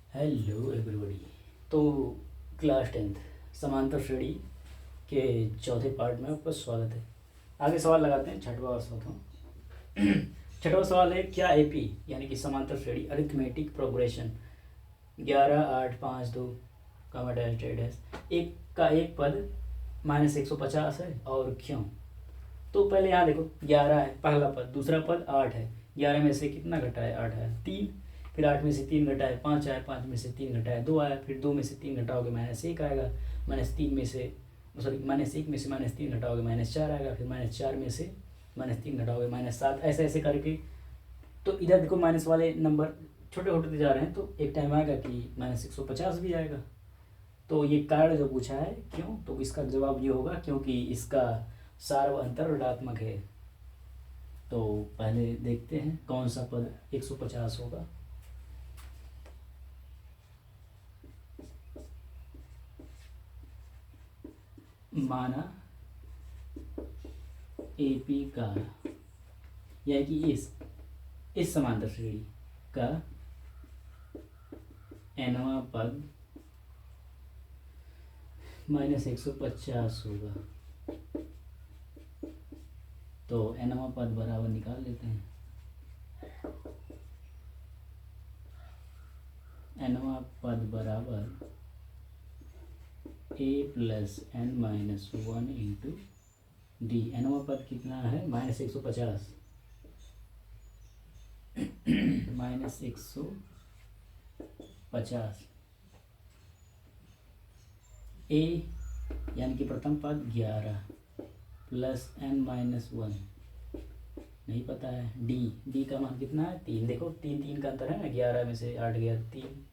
Hello everybody. तो class 10th समांतर श्रेणी के चौथे पार्ट में आपका स्वागत है। आगे सवाल लगाते हैं, छठवां और चौथा। छठवां सवाल है, क्या एपी यानी कि समांतर श्रेणी अरिथमेटिक प्रोग्रेशन 11 8 5 2 कमा डैश डैश डैश एक का एक पद -150 है और क्यों। तो पहले यहाँ देखो 11 है पहला पद, दूसरा पद 8 है। 11 में से कितना घटा है? 8 है, 3। फिर 8 में से 3 घटा है 5 आया, 5 में से 3 घटा है 2 आया। फिर 2 में से 3 घटाओगे -1 आएगा। -3 में से सॉरी -1 में से -3 घटाओगे -4 आएगा। फिर -4 में से -3 घटाओगे -7। ऐसे ऐसे करके तो इधर देखो माइनस वाले नंबर छोटे होते जा रहे हैं, तो एक टाइम आएगा कि -150 भी आएगा। तो ये कारण जो पूछा है क्यों, तो इसका जवाब ये होगा क्योंकि इसका सार्वअंतर ऋणात्मक है। तो पहले देखते हैं कौन सा पद 150 होगा। माना एपी का यानी कि इस समांतर श्रेणी का nवां पद -150 होगा। तो nवां पद बराबर निकाल लेते हैं। nवां पद बराबर a + n-1 इंटू डी। nवां पद कितना है? -150 -150 a यानी कि प्रथम पद 11 + n-1 नहीं पता है। डी का मान कितना है? 3। देखो 3 3 का अंतर है ना, 11 में से 8 गया 3,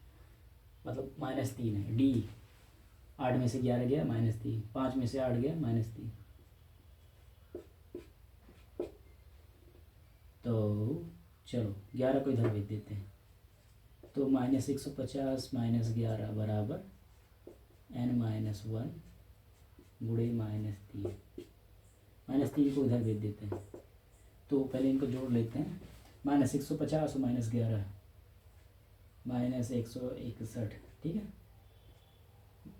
मतलब -3 है। डी 8 में से 11 गया -3, 5 में से 8 गया -3। तो चलो 11 को इधर भेज देते हैं। तो -150 - 11 बराबर n-1 गुणे -3। -3 को इधर भेज देते हैं। तो पहले इनको जोड़ लेते हैं। -150 और -11 -161, ठीक है।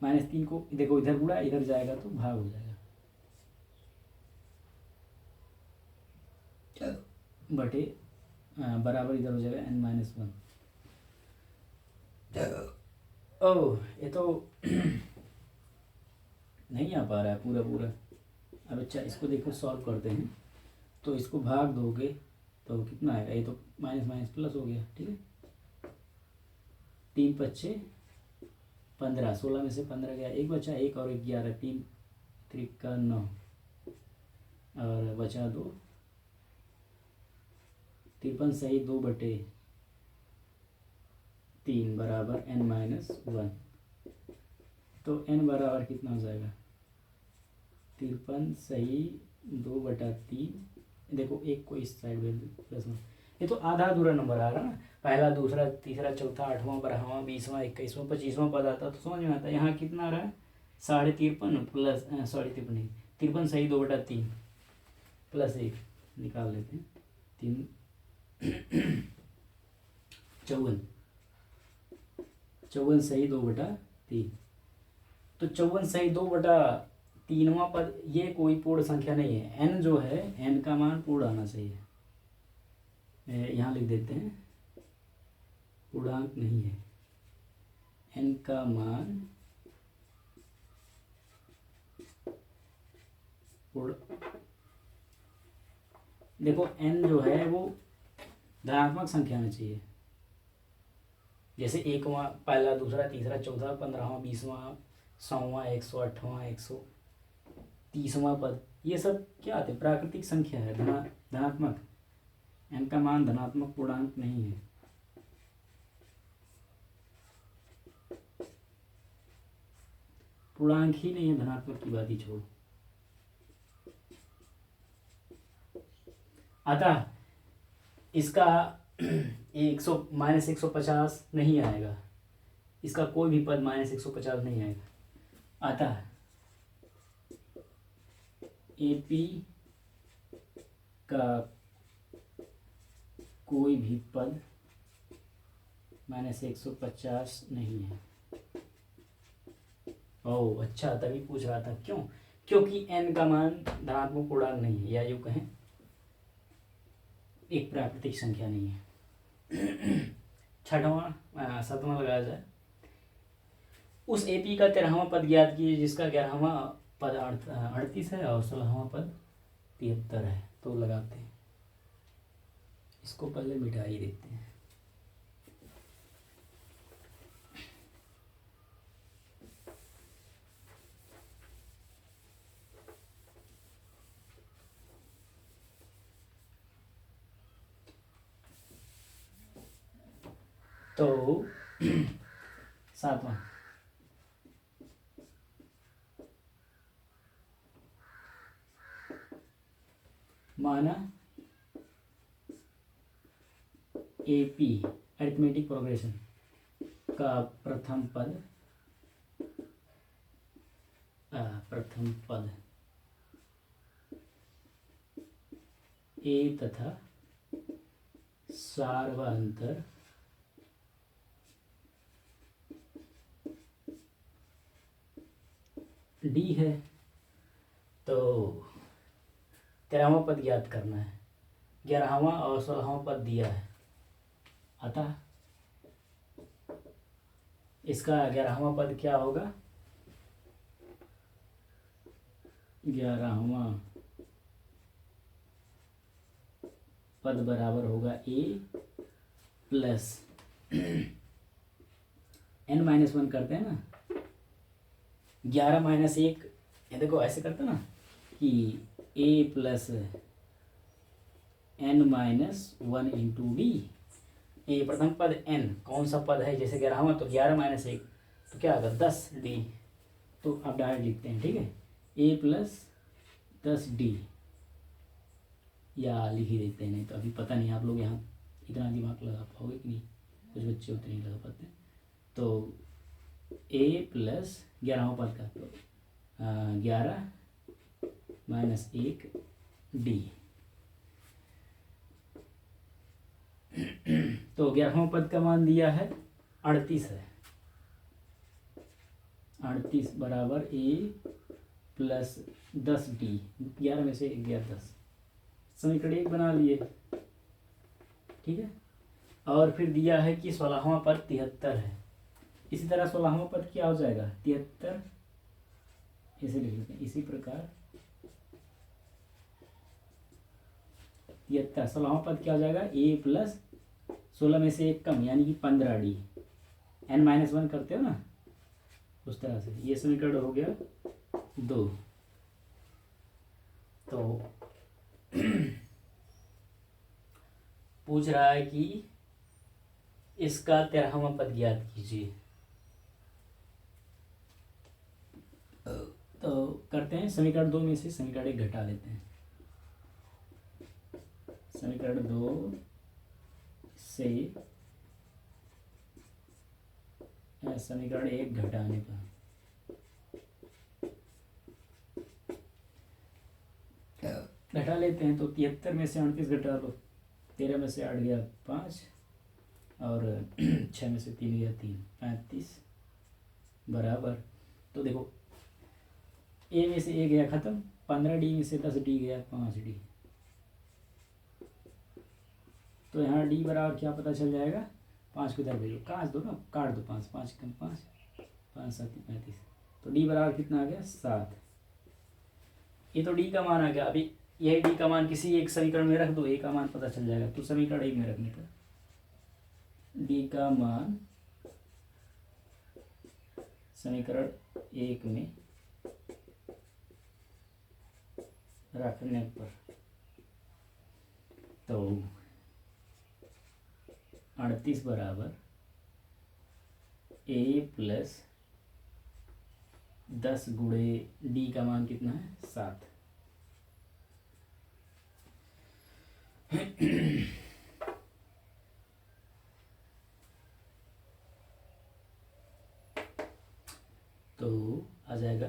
-3 को देखो इधर गुणा, इधर जाएगा तो भाग हो जाएगा बटे बराबर इधर हो जाएगा n-1। ओह ये तो नहीं आ पा रहा है पूरा पूरा। अब अच्छा इसको देखो सॉल्व करते हैं। तो इसको भाग दोगे तो कितना आएगा? ये तो माइनस माइनस प्लस हो गया, ठीक है। 3 पच्चे 15, 16 में से 15 गया, एक बचा, एक और 11, 3 त्रिका 9 और बचा 2। 53 सही 2/3 बराबर n-1। तो n बराबर कितना हो जाएगा? 53 सही 2/3। देखो एक को इस साइड में प्लस में, ये तो आधा अधूरा नंबर आ रहा है ना। पहला दूसरा तीसरा चौथा 8वां 12वां 20वां 21वां 25वां पद आता तो समझ में आता। यहाँ कितना आ रहा है? 53.5 प्लस 53 नहीं, 53 सही 2/3 प्लस 1 निकाल लेते हैं। 3 54 सही 2/3। तो 54 सही 2/3वां पद ये कोई पूर्ण संख्या नहीं है। n जो है, n का मान पूर्ण आना चाहिए। यहाँ लिख देते हैं, पूर्णांक नहीं है। n का मान देखो n जो है वो धनात्मक संख्या में चाहिए। जैसे 1वां पहला दूसरा तीसरा चौथा 15वां 20वां 100वां 108वां 130वां पद, ये सब क्या आते? प्राकृतिक संख्या है, धनात्मक। n का मान धनात्मक पूर्णांक नहीं है। पूर्णांक ही नहीं है, धनात्मक की बात ही छोड़ो। अतः इसका 150 नहीं आएगा। इसका कोई भी पद -150 नहीं आएगा। अतः एपी का कोई भी पद -150 नहीं है। ओह अच्छा, तभी पूछ रहा था क्यों, क्योंकि n का मान धनात्मक पूर्णांक नहीं है, या यूँ कहें एक प्राकृतिक संख्या नहीं है। छठवां 7वां लगाया जाए। उस एपी का 13वां पद ज्ञात कीजिए जिसका 11वां पद 38 है और 16वां पद 73 है। तो लगाते हैं, इसको पहले मिटा ही देते हैं। तो 7वां माना एपी अरिथमेटिक प्रोग्रेशन का प्रथम पद ए तथा सार्वंतर डी है। तो 13वां पद ज्ञात करना है, 11वां और 16वां पद दिया है, अतः इसका 11वां पद क्या होगा, 11वां पद बराबर होगा ए प्लस n-1 करते हैं ना, 11 - 1, ये देखो ऐसे करते ना कि a plus n-1 into D. ये प्रथम पद n कौन सा पद है, जैसे 11वां तो 11 - 1 तो क्या होगा 10 डी। तो अब डायरेक्ट लिखते हैं, ठीक है, a प्लस 10 डी, या लिख ही देते हैं, नहीं तो अभी पता नहीं आप लोग यहाँ इतना दिमाग लगा पाओगे कि नहीं, कुछ बच्चे उतने नहीं लगा पाते। तो a प्लस 11वां पद का तो 11 - 1 डी। तो 11वां पद का मान दिया है 38 है, 38 बराबर a प्लस 10 डी, 11 में से 1 गया 10, समीकरण 1 बना लिए, ठीक है। और फिर दिया है कि 16वां पद 73 है, इसी तरह 16वां पद क्या हो जाएगा 73, ऐसे लिख लेते हैं, इसी प्रकार 73 16वां पद क्या हो जाएगा a प्लस 16 में से 1 कम यानी कि 15 डी, n-1 करते हो ना उस तरह से, ये समीकरण हो गया 2। तो पूछ रहा है कि इसका 13वां पद ज्ञात कीजिए। तो करते हैं, समीकरण 2 में से समीकरण 1 घटा लेते हैं, समीकरण 2 से समीकरण 1 घटाने पर घटा लेते हैं। तो 73 में से 38 घटा लो, 13 में से 8 गया 5 और 6 में से 3 गया 3, 35 बराबर। तो देखो a में से a गया ख़त्म, 15 डी में से 10 डी गया 5 डी। तो यहाँ डी बराबर क्या पता चल जाएगा, 5 को इधर भेजो, काट दो ना, काट दो, 5 5 कम 5 5 7 35। तो डी बराबर कितना आ गया 7। ये तो डी का मान आ गया। अभी यही डी का मान किसी एक समीकरण में रख दो, ए का मान पता चल जाएगा। तो समीकरण 1 में रखने पर डी का मान समीकरण 1 में रखने पर तो 38 बराबर a प्लस 10 गुणे डी का मान कितना है 7। तो आ जाएगा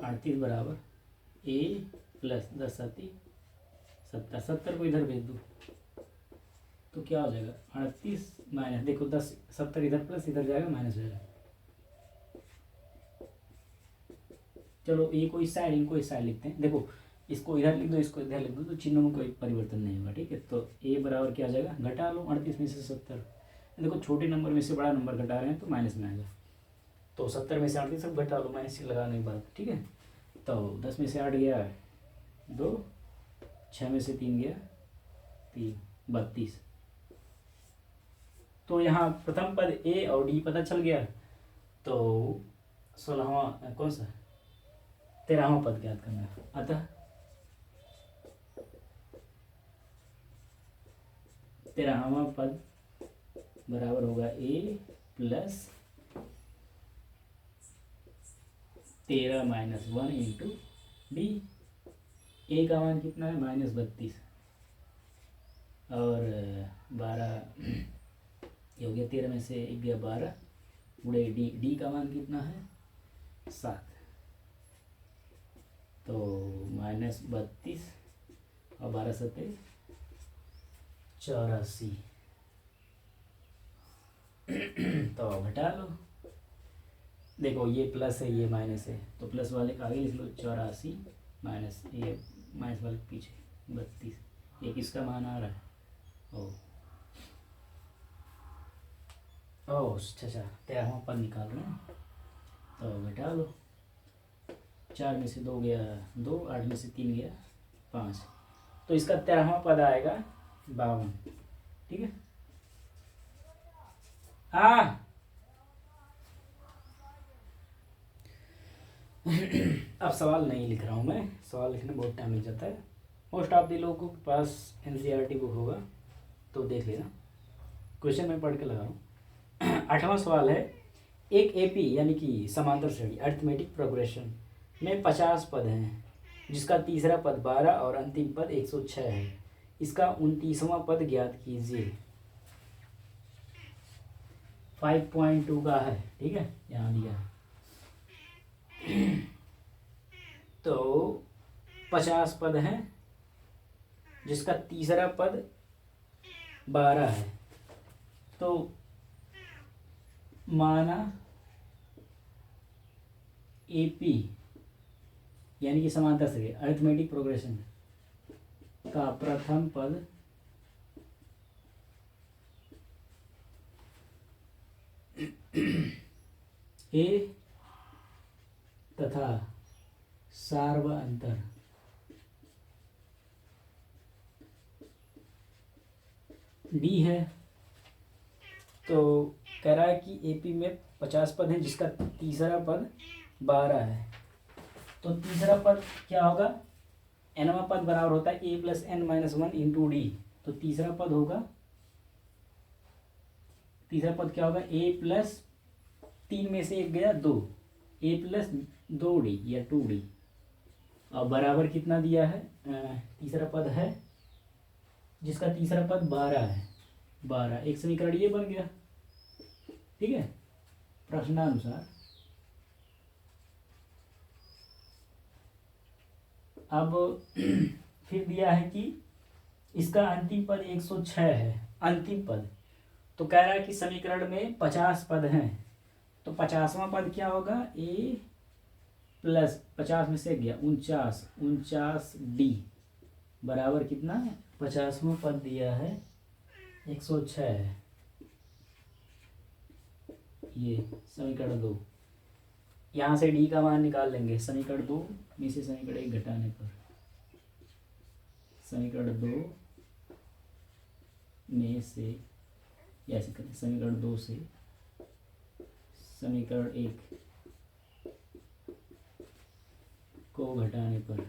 38 बराबर a प्लस 10 7 70 70 को इधर भेज दो तो तो क्या हो जाएगा 38 माइनस, देखो 10 70 इधर प्लस इधर जाएगा माइनस हो जाएगा। चलो ए को इस साइड इनको इस साइड लिखते हैं। देखो इसको इधर लिख दो इसको इधर लिख दो तो चिन्हों में कोई परिवर्तन नहीं होगा। ठीक है, तो ए बराबर क्या आ जाएगा, घटा लो 38 में से 70। देखो छोटे नंबर में से बड़ा नंबर घटा रहे हैं तो माइनस में आएगा। तो 70 में से 38 सब घटा लो माइनस लगाने के बाद। ठीक है, तो 10 में से 8 गया 2, 6 में से 3 गया 3, 32। तो यहाँ प्रथम पद ए और डी पता चल गया। तो 16वां कौन सा 13वां पद ज्ञात करना है। अतः 13वां पद बराबर होगा ए प्लस 13 माइनस 1 इंटू डी। ए का मान कितना है -32 और 12 ये हो गया, 13 में से 1 गया 12 गुणे डी। डी का मान कितना है 7, तो -32 और 12 सत्ते 84। तो घटा लो, देखो ये प्लस है ये माइनस है तो प्लस वाले का आगे लिख लो 84 माइनस ये माइनस वाले के पीछे 32। ये किसका मान आ रहा है ओ अच्छा 13वां पद निकाल रहे हैं। तो घटा लो, 4 में से 2 गया 2, 8 में से 3 गया 5, तो इसका 13वां पद आएगा 52। ठीक है, अब सवाल नहीं लिख रहा हूँ मैं, सवाल लिखने में बहुत टाइम लग जाता है। मोस्ट ऑफ दी लोगों के पास एनसीईआरटी बुक होगा तो देख लेना, क्वेश्चन मैं पढ़ के लगा रहा हूँ। 8वां सवाल है, एक एपी यानी कि समांतर श्रेणी अरिथमेटिक प्रोग्रेशन में 50 पद हैं जिसका तीसरा पद 12 और अंतिम पद 106 है। इसका 29वां पद ज्ञात कीजिए। 5.2 का है। ठीक है, यहाँ दिया है। तो 50 पद हैं जिसका तीसरा पद 12 है। तो माना एपी यानी कि समांतर श्रेणी अरिथमेटिक प्रोग्रेशन का प्रथम पद ए तथा सार्वअंतर डी है। तो कह रहा है कि एपी में 50 पद हैं जिसका तीसरा पद 12 है। तो तीसरा पद क्या होगा, nवां पद बराबर होता है a plus n minus 1 into D. तो तीसरा पद होगा, तीसरा पद क्या होगा a प्लस 3 में से 1 गया 2, a प्लस 2d या 2d और बराबर कितना दिया है, तीसरा पद है जिसका तीसरा पद 12 है। 12 एक समीकरण ये बन गया। ठीक है, प्रश्नानुसार अब फिर दिया है कि इसका अंतिम पद 106 है, अंतिम पद। तो कह रहा है कि समीकरण में 50 पद हैं तो 50वां पद क्या होगा, a प्लस 50 में से गया 49 डी बराबर कितना है, 50वां पद दिया है 106 है। ये समीकरण 2, यहाँ से डी का मान निकाल लेंगे समीकरण 2 में से समीकरण 1 घटाने पर। समीकरण 2 में से ऐसे करें, समीकरण 2 से समीकरण 1 को घटाने पर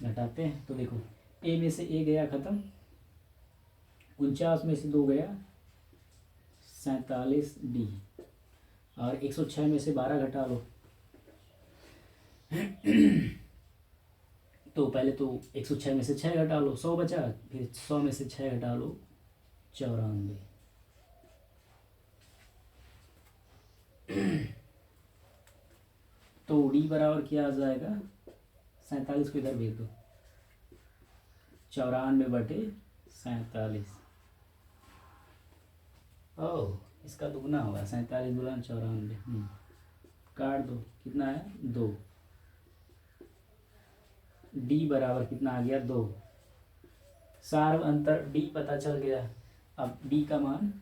घटाते हैं तो देखो ए में से ए गया खत्म, 49 में से 2 गया 47 डी और 106 में से 12 घटा लो। तो पहले तो 106 में से 6 घटा लो 100 बचा, फिर 100 में से 6 घटा लो 94। तो डी बराबर क्या आ जाएगा, 47 को इधर भेज दो 94/47। ओह, इसका दुगना होगा, 47 गुना 94। काट दो, कितना है 2। डी बराबर कितना आ गया 2। सार्व अंतर डी पता चल गया। अब डी का मान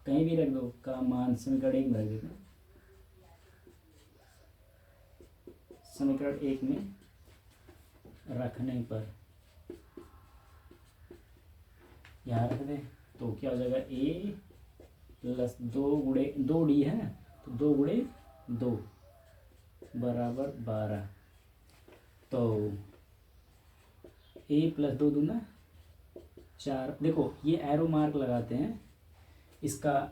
कहीं भी रख दो, का मान समीकरण 1 में रख देना। समीकरण 1 में रखने पर यहाँ रख दें तो क्या हो जाएगा, ए प्लस 2 डी है ना, तो 2 × 2 बराबर 12। तो ए प्लस 2 दूना 4। देखो ये एरो मार्क लगाते हैं, इसका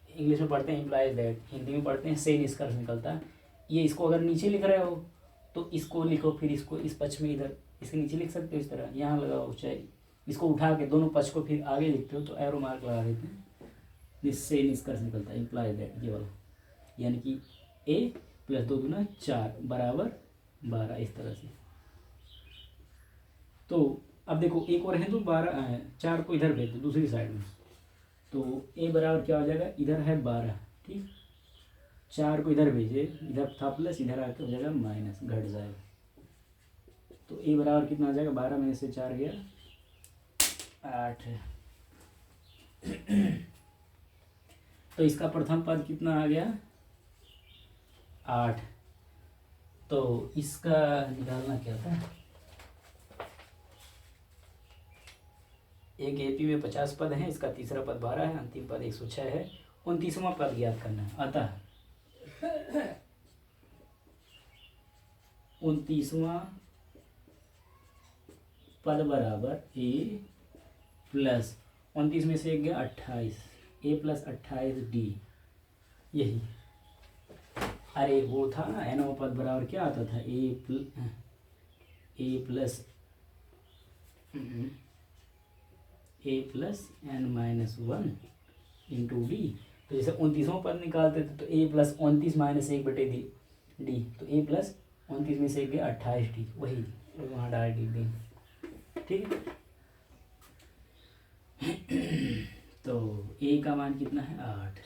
इंग्लिश में पढ़ते हैं इम्प्लाइज दैट, हिंदी में पढ़ते हैं से निष्कर्ष निकलता है। ये इसको अगर नीचे लिख रहे हो तो इसको लिखो, फिर इसको इस पक्ष में इधर इसके नीचे लिख सकते हो, इस तरह यहाँ लगाओ, चाहे इसको उठा के दोनों पक्ष को फिर आगे लिखते हो तो एरो मार्क लगा देते हैं, जिससे निष्कर्ष निकलता है इम्प्लाइज दैट, ये वाला। यानी कि ए प्लस 2 दूना 4 बराबर 12, इस तरह से। तो अब देखो एक और है तो 4 को इधर भेज दो दूसरी साइड में, तो ए बराबर क्या हो जाएगा, इधर है 12, ठीक। 4 को इधर भेजे, इधर था प्लस, इधर आके हो जाएगा माइनस, घट जाएगा। तो ए बराबर कितना आ जाएगा, 12 में से 4 गया 8 है। तो इसका प्रथम पद कितना आ गया 8। तो इसका निकालना क्या था, एक एपी में 50 पद हैं, इसका तीसरा पद 12 है, अंतिम पद 106 है। 29वां पद ज्ञात करना है। अतः 29वां पद बराबर ए प्लस 29 में से 1 गया 28, ए प्लस 28 डी। यही, अरे वो था ना एनवा पद बराबर क्या आता था, ए प्लस n-1 इंटू डी। तो जैसे 29वां पद निकालते थे तो ए प्लस 29 माइनस 1/डी, तो ए प्लस 29 में से 1 गया 28 डी, वही वहाँ डाल डी, ठीक है। तो ए का मान कितना है 8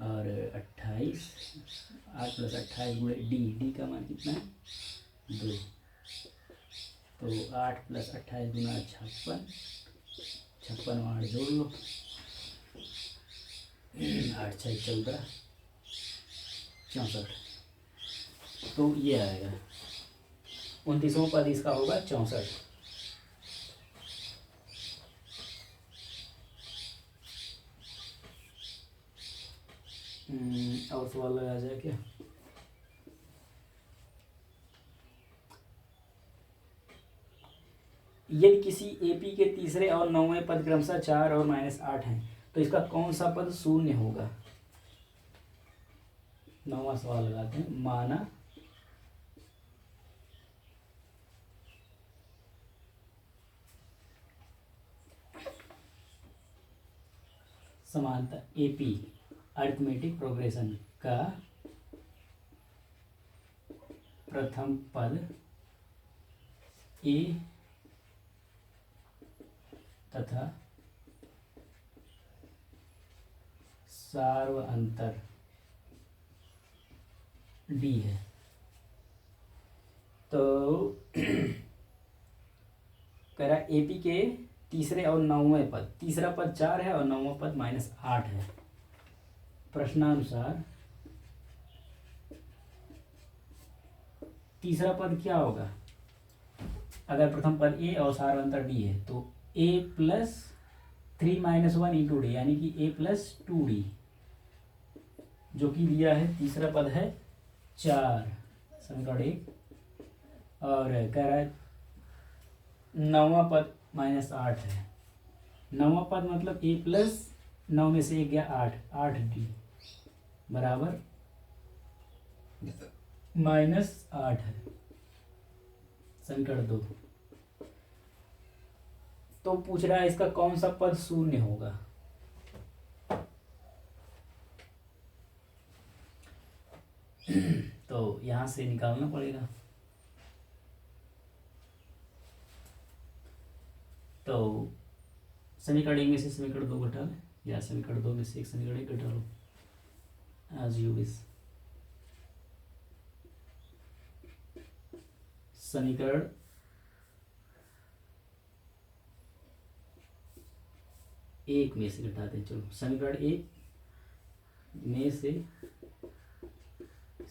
और 28, 8 + 28 गुणे डी का मान कितना है 2। तो 8 + 28 गुना 56, 56 में 8 जोड़ लो, 8 × 6 = 14, 64। तो ये आएगा 29वां पद इसका होगा 64। और सवाल लगाया जाए क्या, यदि किसी एपी के तीसरे और 9वें पद क्रमशः 4 और -8 हैं तो इसका कौन सा पद शून्य होगा। 9वां सवाल लगाते हैं। माना समानता एपी अरिथमेटिक प्रोग्रेशन का प्रथम पद ए तथा सार्व अंतर डी है। तो कह रहा एपी के तीसरे और 9वें पद, तीसरा पद 4 है और 9वां पद -8 है। प्रश्नानुसार तीसरा पद क्या होगा, अगर प्रथम पद ए और सार्व अंतर डी है तो ए प्लस 3 - 1 इंटू डी, यानी कि ए प्लस 2d, जो कि दिया है तीसरा पद है 4, समीकरण 1। और कह रहा है 9वां पद -8 है। 9वां पद मतलब ए प्लस 9 में से 1 गया 8, 8d बराबर -8 है, समीकरण 2। तो पूछ रहा है इसका कौन सा पद शून्य होगा। तो यहां से निकालना पड़ेगा। तो समीकरण 1 में से समीकरण 2 घटा लें, या समीकरण 2 में से एक समीकरण 1 घटा लो, एज यू विश। समीकरण 1 में से घटाते हैं। चलो समीकरण 1 में से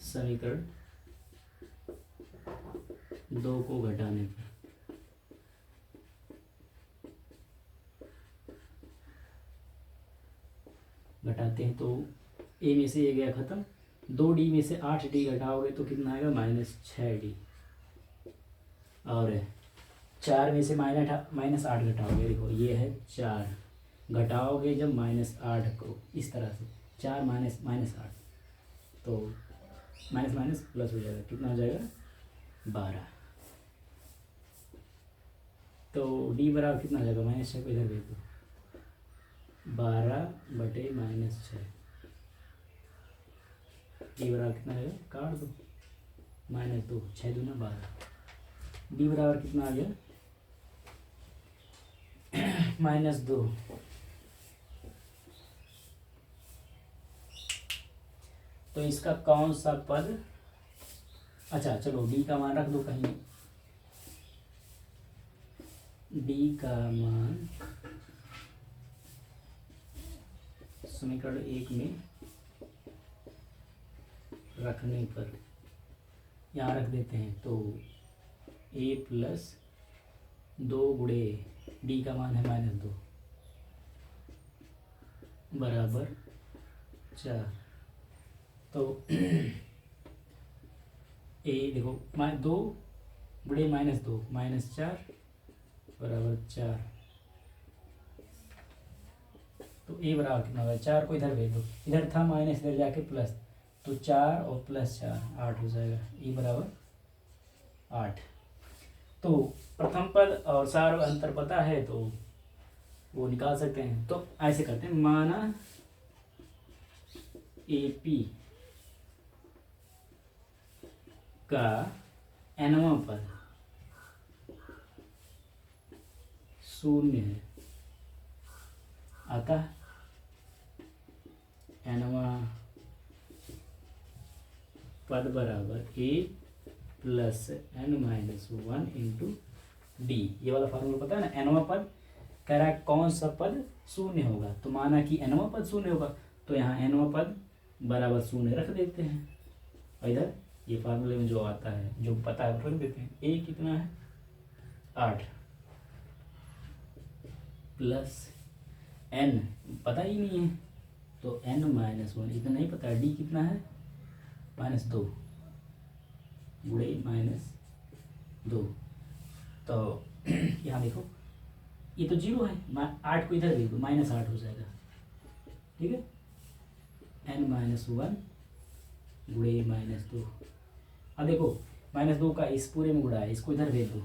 समीकरण 2 को घटाने पर घटाते हैं तो ए में से ये गया खत्म, 2d में से 8d घटाओगे तो कितना आएगा -6d, और 4 में से -8 घटाओगे, देखो ये है 4, घटाओगे जब -8 को इस तरह से 4 -8 तो माइनस प्लस हो जाएगा, कितना हो जाएगा 12। तो d बराबर कितना हो जाएगा -6 को इधर भेज दो, 12/-6, डी बराबर कितना आएगा, काट दो, -2, 6 दूना 12, डी बराबर कितना आ गया -2। तो इसका कौन सा पद, अच्छा चलो डी का मान रख दो कहीं, डी का मान समीकरण 1 में रखने पर यहाँ रख देते हैं, तो a+2 गुणे डी का मान है -2 बराबर 4। तो ए देखो 2 गुणे -2 -4 बराबर 4। तो ए बराबर कितना होगा, 4 को इधर भेज दो, इधर था माइनस, इधर जाके प्लस, तो 4 और +4 8 हो जाएगा, ए बराबर 8। तो प्रथम पद और सार अंतर पता है तो वो निकाल सकते हैं। तो ऐसे करते हैं, माना AP का nवां पद 0 है, अतः nवां पद बराबर a+n-1 इंटू डी। ये वाला फार्मूला पता है ना, nवां पद कह रहा है कौन सा पद 0 होगा, तो माना कि nवां पद 0 होगा, तो यहाँ nवां पद बराबर 0 रख देते हैं, और इधर ये फार्मूले में जो आता है जो पता है रख देते हैं। a कितना है 8 प्लस n पता ही नहीं है तो n-1 इतना नहीं पता है, d कितना है -2 गुणे -2। तो यहाँ देखो ये तो 0 है, 8 को इधर भेज दो, -8 हो जाएगा, ठीक है, n-1 गुणे -2। अब देखो -2 का इस पूरे में गुणा है, इसको इधर भेज दो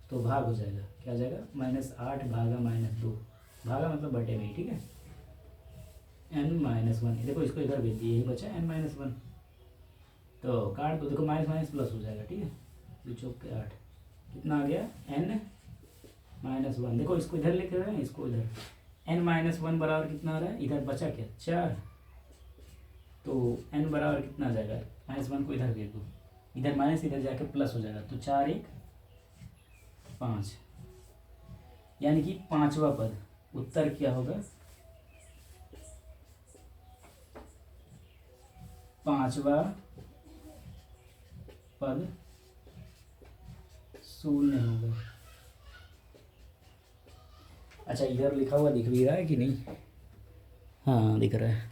तो भाग हो जाएगा, क्या हो जाएगा -8 भागा -2, भागा मतलब बटे में, ठीक है, n-1 देखो इसको इधर भेज दिए, यही बचा n-1, तो काट दो, देखो माइनस प्लस हो जाएगा, ठीक है, 2 चौक के 8, कितना आ गया n-1, देखो इसको इधर लेके रहे हैं, इसको इधर, n-1 बराबर कितना आ रहा है, इधर बचा क्या 4, तो n बराबर कितना आ जाएगा, -1 को इधर भेज दो, इधर माइनस इधर जाके प्लस हो जाएगा, तो 4 1 5, यानी कि 5वां पद, उत्तर क्या होगा 5वां पद 0 होगा। अच्छा इधर लिखा हुआ दिख भी रहा है कि नहीं, हाँ दिख रहा है।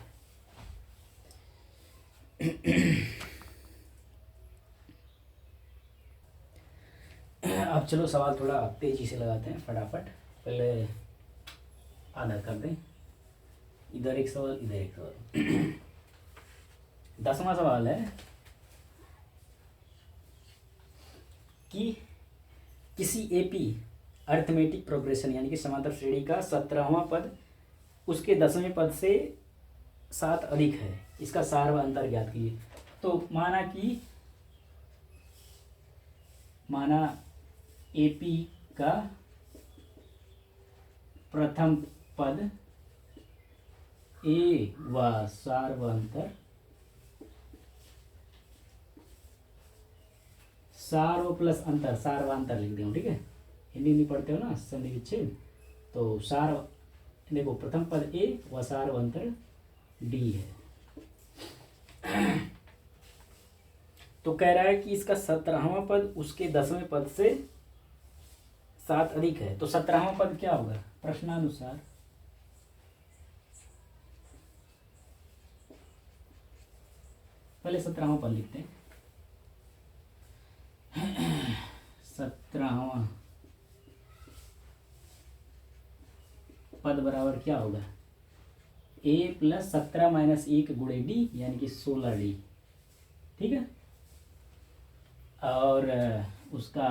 अब चलो सवाल थोड़ा तेजी से लगाते हैं फटाफट, पहले आधा कर दें, इधर एक सवाल इधर एक सवाल। 10वां सवाल है कि किसी एपी अरिथमेटिक प्रोग्रेशन यानी कि समांतर श्रेणी का 17वां पद उसके 10वें पद से 7 अधिक है, इसका सार व अंतर ज्ञात कीजिए। तो माना एपी का प्रथम पद ए व सार्वंतर सार्व प्लस अंतर सार्वांतर लिख दें, ठीक है। हिंदी नहीं पढ़ते हो ना संधि विच्छेद, तो सार्व देखो प्रथम पद ए व सार्वंतर डी है। तो कह रहा है कि इसका 17वां पद उसके 10वें पद से 7 अधिक है, तो 17वां पद क्या होगा प्रश्नानुसार? पहले 17वां पद लिखते हैं। 17वां पद बराबर क्या होगा? a प्लस 17 माइनस 1 गुणे डी यानी कि 16d, ठीक है। और उसका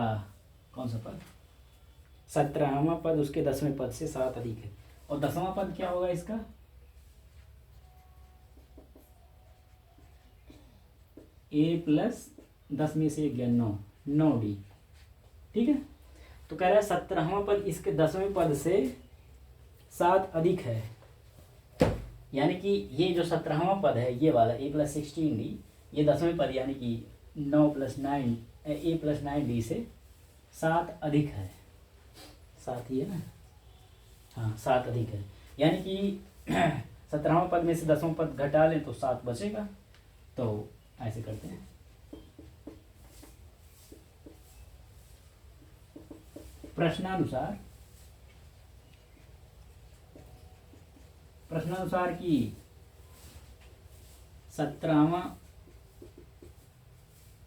कौन सा पद? 17वां पद उसके 10वें पद से 7 अधिक है, और 10वां पद क्या होगा इसका? a प्लस 10 में से 1 गया 9d, ठीक है। तो कह रहा है 17वां पद इसके 10वें पद से 7 अधिक है, यानी कि ये जो 17वां पद है ये वाला a प्लस 16d, ये 10वें पद यानी कि 9 प्लस 9 a प्लस 9d से 7 अधिक है। 7 ही है ना, हाँ 7 अधिक है, यानी कि 17वां पद में से 10वां पद घटा लें तो 7 बचेगा। तो ऐसे करते हैं। प्रश्नानुसार की 17वां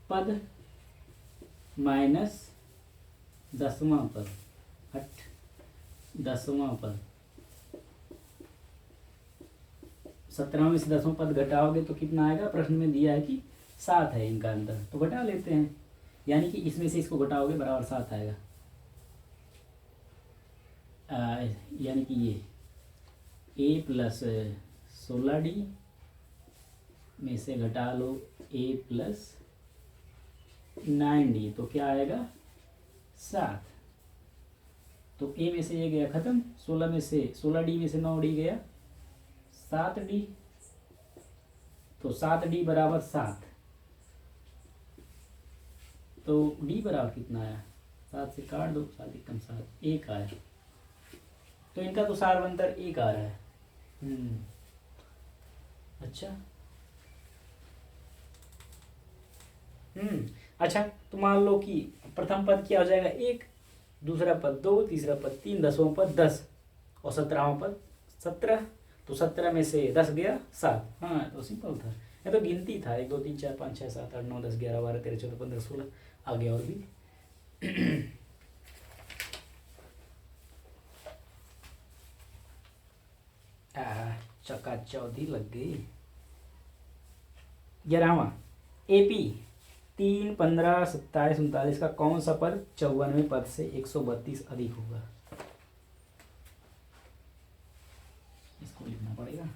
पद माइनस 10वां पद, 10वां पद, 17वां में से 10वां पद घटाओगे तो कितना आएगा? प्रश्न में दिया है कि 7 है इनका अंतर, तो घटा लेते हैं, यानी कि इसमें से इसको घटाओगे बराबर 7 आएगा। यानी कि ये a प्लस 16d में से घटा लो a प्लस 9d, तो क्या आएगा? 7। तो a में से ये गया खत्म, 16d में से 9d गया 7d, तो 7d बराबर 7। तो d बराबर कितना आया? 7 से काट दो, 7 कम 7, 1 आया। तो इनका तो सार्वंतर 1 आ रहा है। अच्छा अच्छा, तो मान लो कि प्रथम पद क्या हो जाएगा? 1, दूसरा पद 2, तीसरा पद 3, 10वां पद 10 और 17वां पद 17। तो 17 में से 10 गया 7। हाँ तो सिंपल था, ये तो गिनती था, 1 2 3 4 5 6 7 8 9 10 11 12 13 14 15 16 आगे और भी। चक्का चौधी लग गई। 11वां AP 3 15 27 39 का कौन सा पद 54वें पद से 132 अधिक होगा? इसको लिखना पड़ेगा।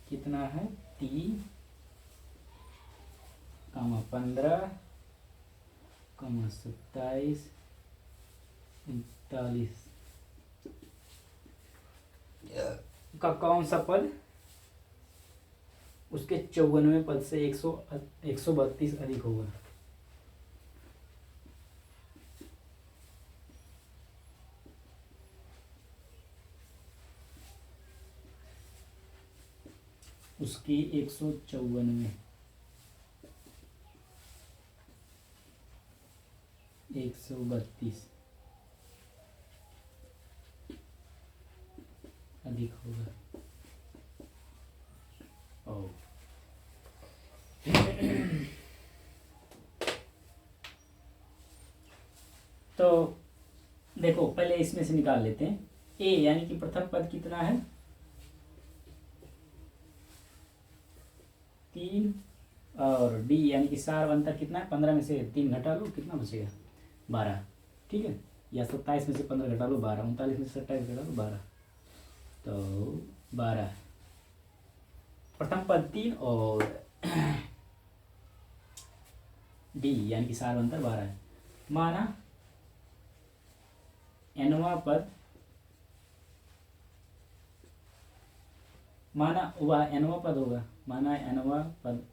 कितना है? 3 15 27 39 का कौन सा पद उसके 54वें पद से 132 अधिक होगा? उसकी 154 132 अधिक होगा। ओ तो देखो पहले इसमें से निकाल लेते हैं। ए यानी कि प्रथम पद कितना है? 3 और डी यानी कि सार्वंतर कितना है? 15 में से 3 घटा लो, कितना बचेगा? 12, ठीक है। या 27 में से 15 घटा लो 12, 39 में से 27 घटा लो 12, तो 12 प्रथम पद 3 और डी यानी कि सार्वंतर 12 है। माना nवां पद, माना वह nवां पद होगा, माना nवां पद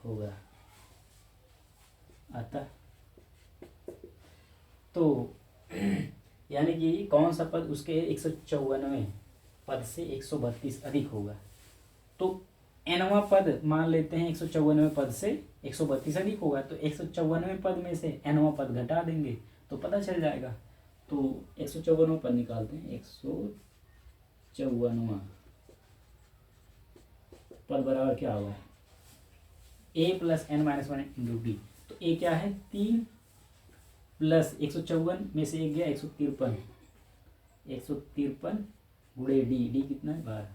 होगा, अतः तो यानी कि कौन सा पद उसके 154वें पद से 132 अधिक होगा। तो nवां पद मान लेते हैं 154वें पद से 132 अधिक होगा, तो 154वें पद में से nवां पद घटा देंगे तो पता चल जाएगा। तो 154वां पद निकालते हैं। 154वां पद बराबर क्या होगा, a plus n minus one into D. तो a क्या है 3 प्लस 154 में से एक गया 153, 153 गुणे डी कितना है 12।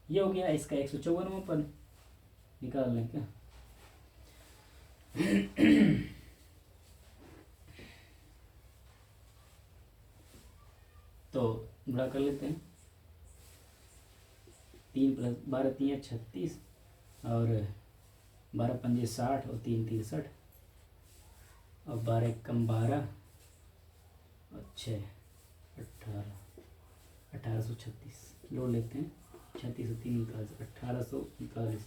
ये हो गया इसका 154वां पद। निकाल लें क्या, तो गुणा कर लेते हैं। 3 प्लस 12 3 36 और 12 पंजे 60 और 3 63 और 12 कम 12 और 6 18 1836 जोड़ लेते हैं। 36 और 3 39 1839।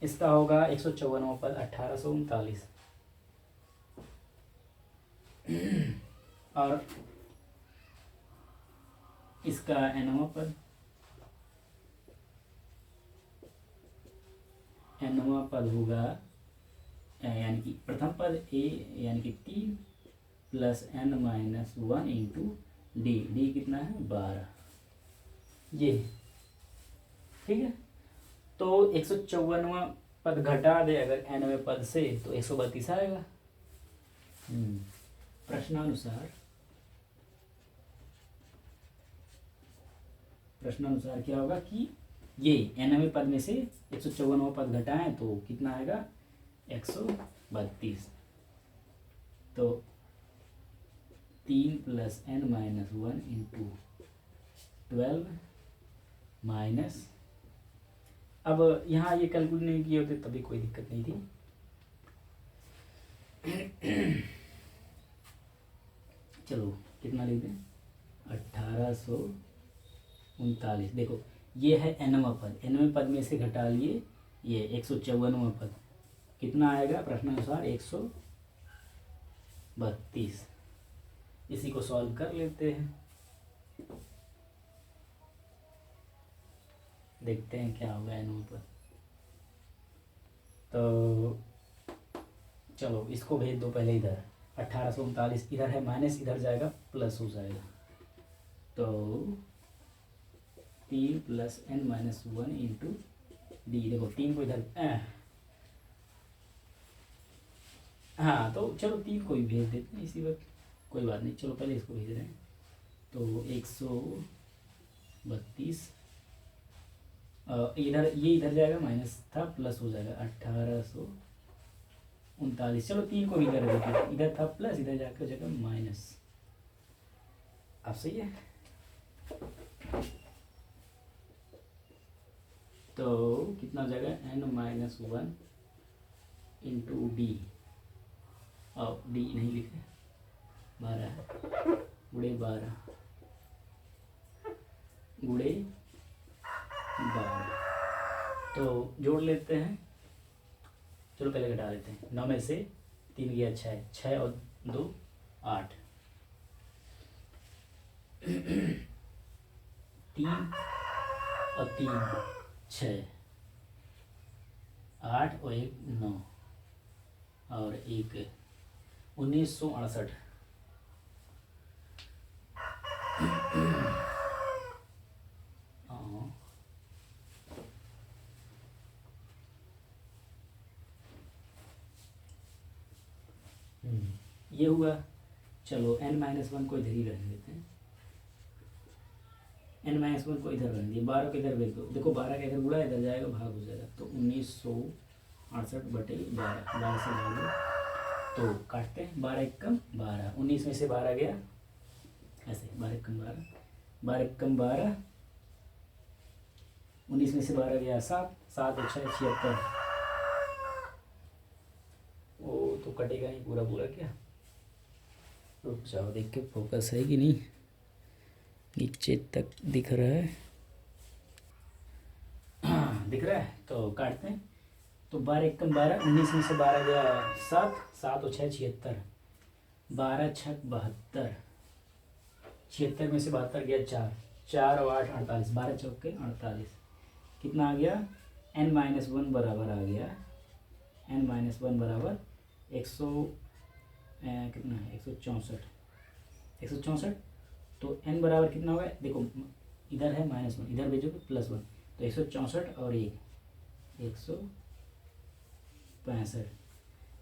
इसका होगा 154वां पद 1839। और इसका nवां पद, nवां पद होगा यानी कि प्रथम पद a यानी कि 3 plus n minus 1 into D कितना है 12। ये ठीक है। तो 154वां पद घटा दे अगर nवें पद से तो 132 आएगा। प्रश्नानुसार क्या होगा कि ये nवें पद में से 154वां पद घटाएं तो कितना आएगा 132। तो 3 plus n minus 1 into 12 minus, अब यहाँ ये कैलकुलेट नहीं किए होते तभी कोई दिक्कत नहीं थी। चलो कितना लिख दें 1839। देखो ये है nवां पद, nवें पद में से घटा लिए ये 154वां पद, कितना आएगा प्रश्नानुसार 132। इसी को सॉल्व कर लेते हैं, देखते हैं क्या होगा nवां पद। तो चलो इसको भेज दो पहले इधर। 1839 इधर है माइनस, इधर जाएगा प्लस हो जाएगा। तो 3 plus n minus 1 into D. देखो 3 को इधर हाँ तो चलो 3 को ही भेज देते हैं इसी वक्त, कोई बात नहीं। चलो पहले इसको भेज रहे हैं। तो 132 इधर, ये इधर जाएगा माइनस था प्लस हो जाएगा 1839। चलो 3 को भी इधर देखिए, इधर था प्लस, इधर जाकर जगह माइनस। अब सही है। तो कितना जगह n माइनस 1 इंटू डी, और डी नहीं लिखे 12 गुणे 12 गुणे 12। तो जोड़ लेते हैं। चलो पहले घटा लेते हैं। 9 में से 3 गया 6, 6 और 2 8, 3 और 3 6, 8 और 1 9 और 1 1968। ये हुआ। चलो n माइनस 1 को इधर ही रहने देते हैं। n माइनस 1 को इधर रहने दिए, 12 को इधर भेज दो। देखो 12 का इधर गुणा इधर जाएगा भाग हो जाएगा। तो 1968 बटे 12, 12 से भाग दो तो काटते हैं। 12 1 कम 12, 19 में से 12 गया ऐसे, 12 1 कम 12, 12 1 कम 12, 19 में से 12 गया 7, 7 और 6 76। ओ तो कटेगा नहीं पूरा पूरा क्या। रुक जाओ, देख के फोकस है कि नहीं, नीचे तक दिख रहा है। हाँ दिख रहा है, तो काटते हैं। तो 12 एकम 12, 19 में से 12 गया 7, 7 और 6 76, 12 6 72, 76 में से 72 गया 4, 4 और 8 48, 12 चौके 48, कितना आ गया n-1 बराबर आ गया, n-1 बराबर 100 कितना है 164, 164। तो n बराबर कितना होगा, देखो इधर है -1, इधर भेजोगे +1, तो 164 और 165,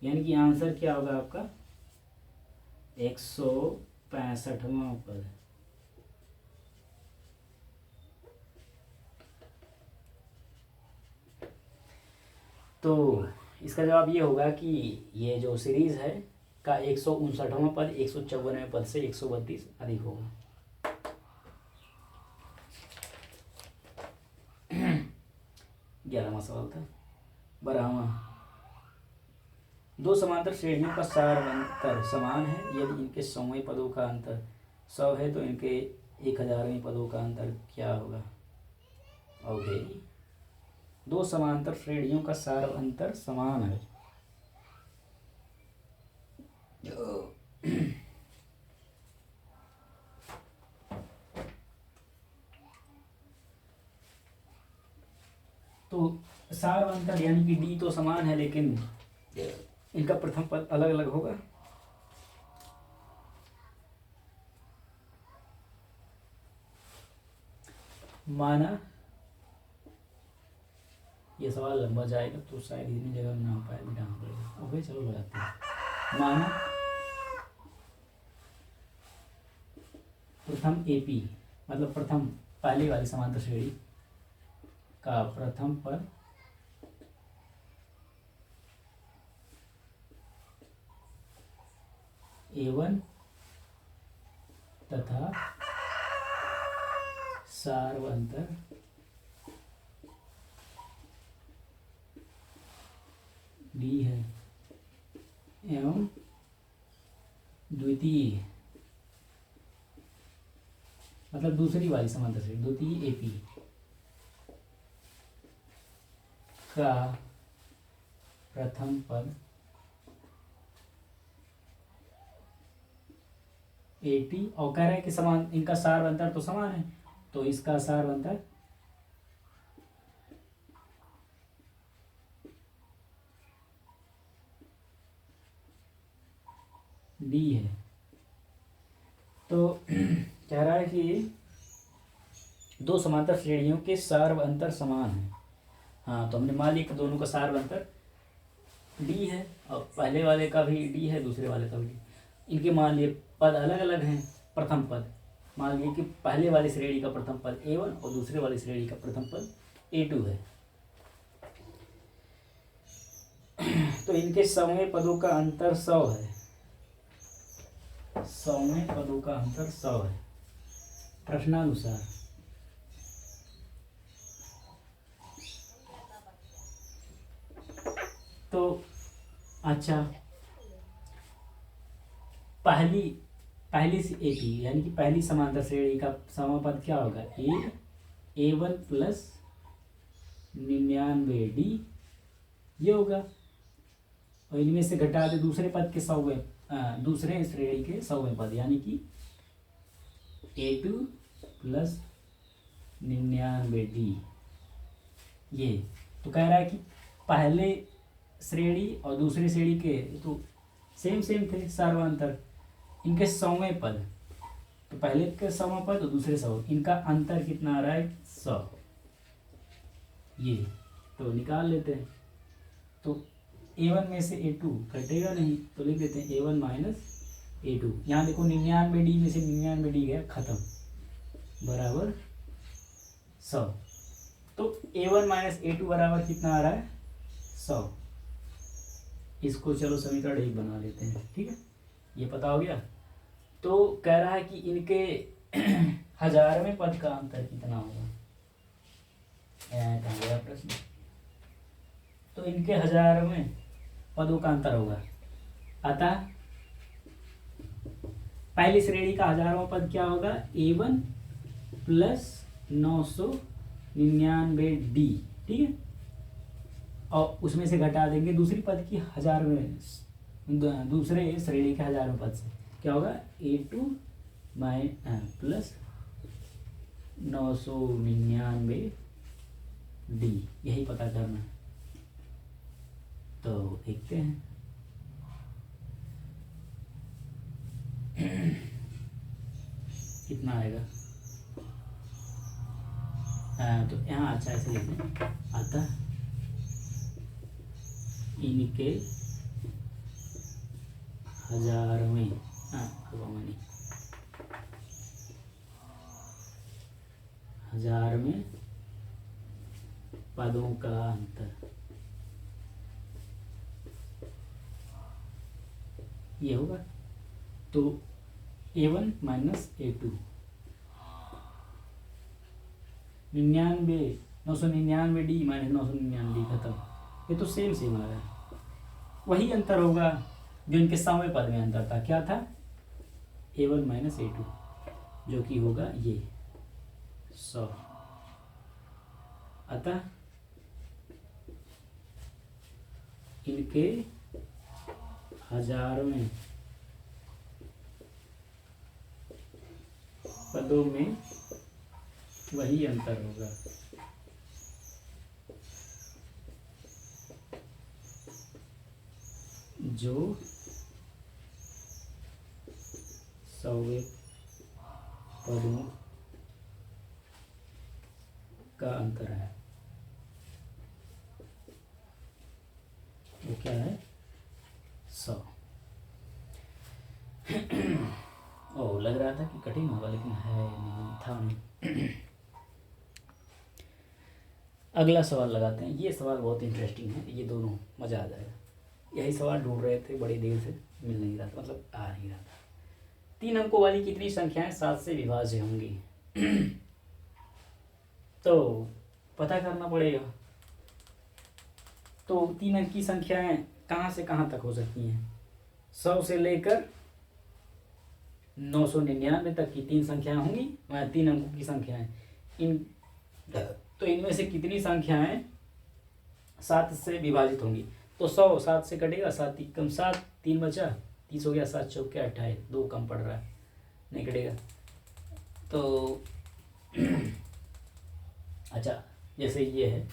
यानी कि आंसर क्या होगा आपका 165वां पद। तो इसका जवाब ये होगा कि ये जो सीरीज है का 159वां पद 154वें पद से 132 अधिक होगा। 11वां सवाल था। 12वां, दो समांतर श्रेणियों का सारवंतर समान है यदि इनके 100वें पदों का अंतर 100 है तो इनके 1000वें पदों का अंतर क्या होगा। ओके, दो समांतर श्रेणियों का सारवंतर समान है। तो सारवंतर यानी कि डी तो समान है लेकिन इनका प्रथम पद अलग अलग होगा। माना ये सवाल लंबा जाएगा तो शायद इतनी जगह ना हो पाए, बिठाना पड़ेगा। ओके चलो लगाते हैं। माना प्रथम एपी मतलब प्रथम पहली वाली समांतर श्रेणी का प्रथम पद A1 तथा सारवंतर D है एवं द्वितीय मतलब दूसरी वाली समांतर श्रेणी द्वितीय एपी का प्रथम पद एटी और कह रहे हैं कि समान इनका सारवंतर तो समान है, तो इसका सारवंतर डी है। तो कह रहा है कि दो समांतर श्रेणियों के सारवंतर समान है। हाँ तो हमने मान लिया कि दोनों का सारवंतर डी है और पहले वाले का भी डी है, दूसरे वाले का भी डी। इनके मान लिए पद अलग अलग हैं। प्रथम पद मान लीजिए कि पहले वाली श्रेणी का प्रथम पद A1 और दूसरे वाली श्रेणी का प्रथम पद A2 है। तो इनके 100वें पदों का अंतर 100 है, 100वें पदों का अंतर 100 है प्रश्नानुसार। तो अच्छा पहली एपी यानी कि पहली समांतर श्रेणी का समापद क्या होगा A1 प्लस 99D ये होगा और इनमें से घटा दे दूसरे पद के 100वें दूसरे श्रेणी के 100वें पद यानी कि A2 प्लस 99D ये। तो कह रहा है कि पहले श्रेणी और दूसरी श्रेणी के तो सेम थे सारवंतर, इनके 100वें पद तो पहले के 100वां पद और दूसरे 100 इनका अंतर कितना आ रहा है 100 ये। तो निकाल लेते हैं। तो A1 में से A2 घटेगा नहीं तो लिख देते हैं A1 माइनस A2। यहाँ देखो 99D में से 99D गया खत्म बराबर 100। तो A1 माइनस A2 बराबर कितना आ रहा है 100। इसको चलो समीकरण 1 बना लेते हैं, ठीक है ये पता हो गया। तो कह रहा है कि इनके 1000वें पद का अंतर कितना होगा, कहाँ गया प्रश्न। तो इनके 1000वें पदों का अंतर होगा अतः पहली श्रेणी का हजारवां पद क्या होगा, A1 प्लस 999D, ठीक है। और उसमें से घटा देंगे दूसरी पद की हजारवें, दूसरे श्रेणी के हजारवें पद से क्या होगा, A2 प्लस 999D, यही पता करना है। तो देखते हैं कितना आएगा। तो यहाँ अच्छा ऐसे लिख दें, अतः इनके हजारवें हजारवें पदों का अंतर ये होगा। तो A1 minus A2, 999D minus 999D खत्म। ये तो सेम सेम आ रहा है, वही अंतर होगा जो इनके सामने पद में अंतर था। क्या था, A1 माइनस A2, जो कि होगा ये 100। अतः इनके हजारवें पदों में वही अंतर होगा। जो 100वें पदों का अंतर है, वो क्या है, 100। ओ लग रहा था कि कठिन होगा, लेकिन है नहीं, था नहीं। अगला सवाल लगाते हैं। ये सवाल बहुत इंटरेस्टिंग है, ये दोनों मज़ा आ जाएगा। यही सवाल ढूंढ रहे थे बड़ी देर से, मिल नहीं रहा था, मतलब आ नहीं रहा था। 3 अंकों वाली कितनी संख्याएं 7 से विभाज्य होंगी? तो पता करना पड़ेगा। तो 3 अंक की संख्याएं कहाँ से कहाँ तक हो सकती हैं? 100 से लेकर 999 तक की 3 संख्याएं होंगी, 3 अंकों की संख्याएं। तो इनमें से कितनी संख्याएं 7 से विभाजित होंगी? तो 100 7 से कटेगा, 7 कम 7, 3 बचा, 30 हो गया, 7 चौके 28, 2 कम पड़ रहा है, नहीं कटेगा। तो अच्छा, जैसे ये है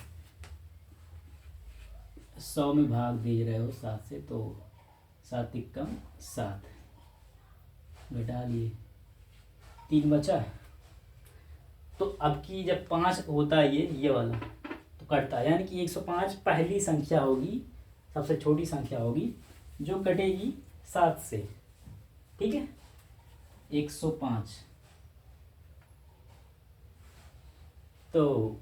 100 में भाग दे रहे हो 7 से, तो 7 कम 7, घटा लिए, 3 बचा। तो अब की जब 5 होता है ये वाला, तो कटता है, यानी कि 105 पहली संख्या होगी, सबसे छोटी संख्या होगी जो कटेगी 7 से, ठीक है। 105 तो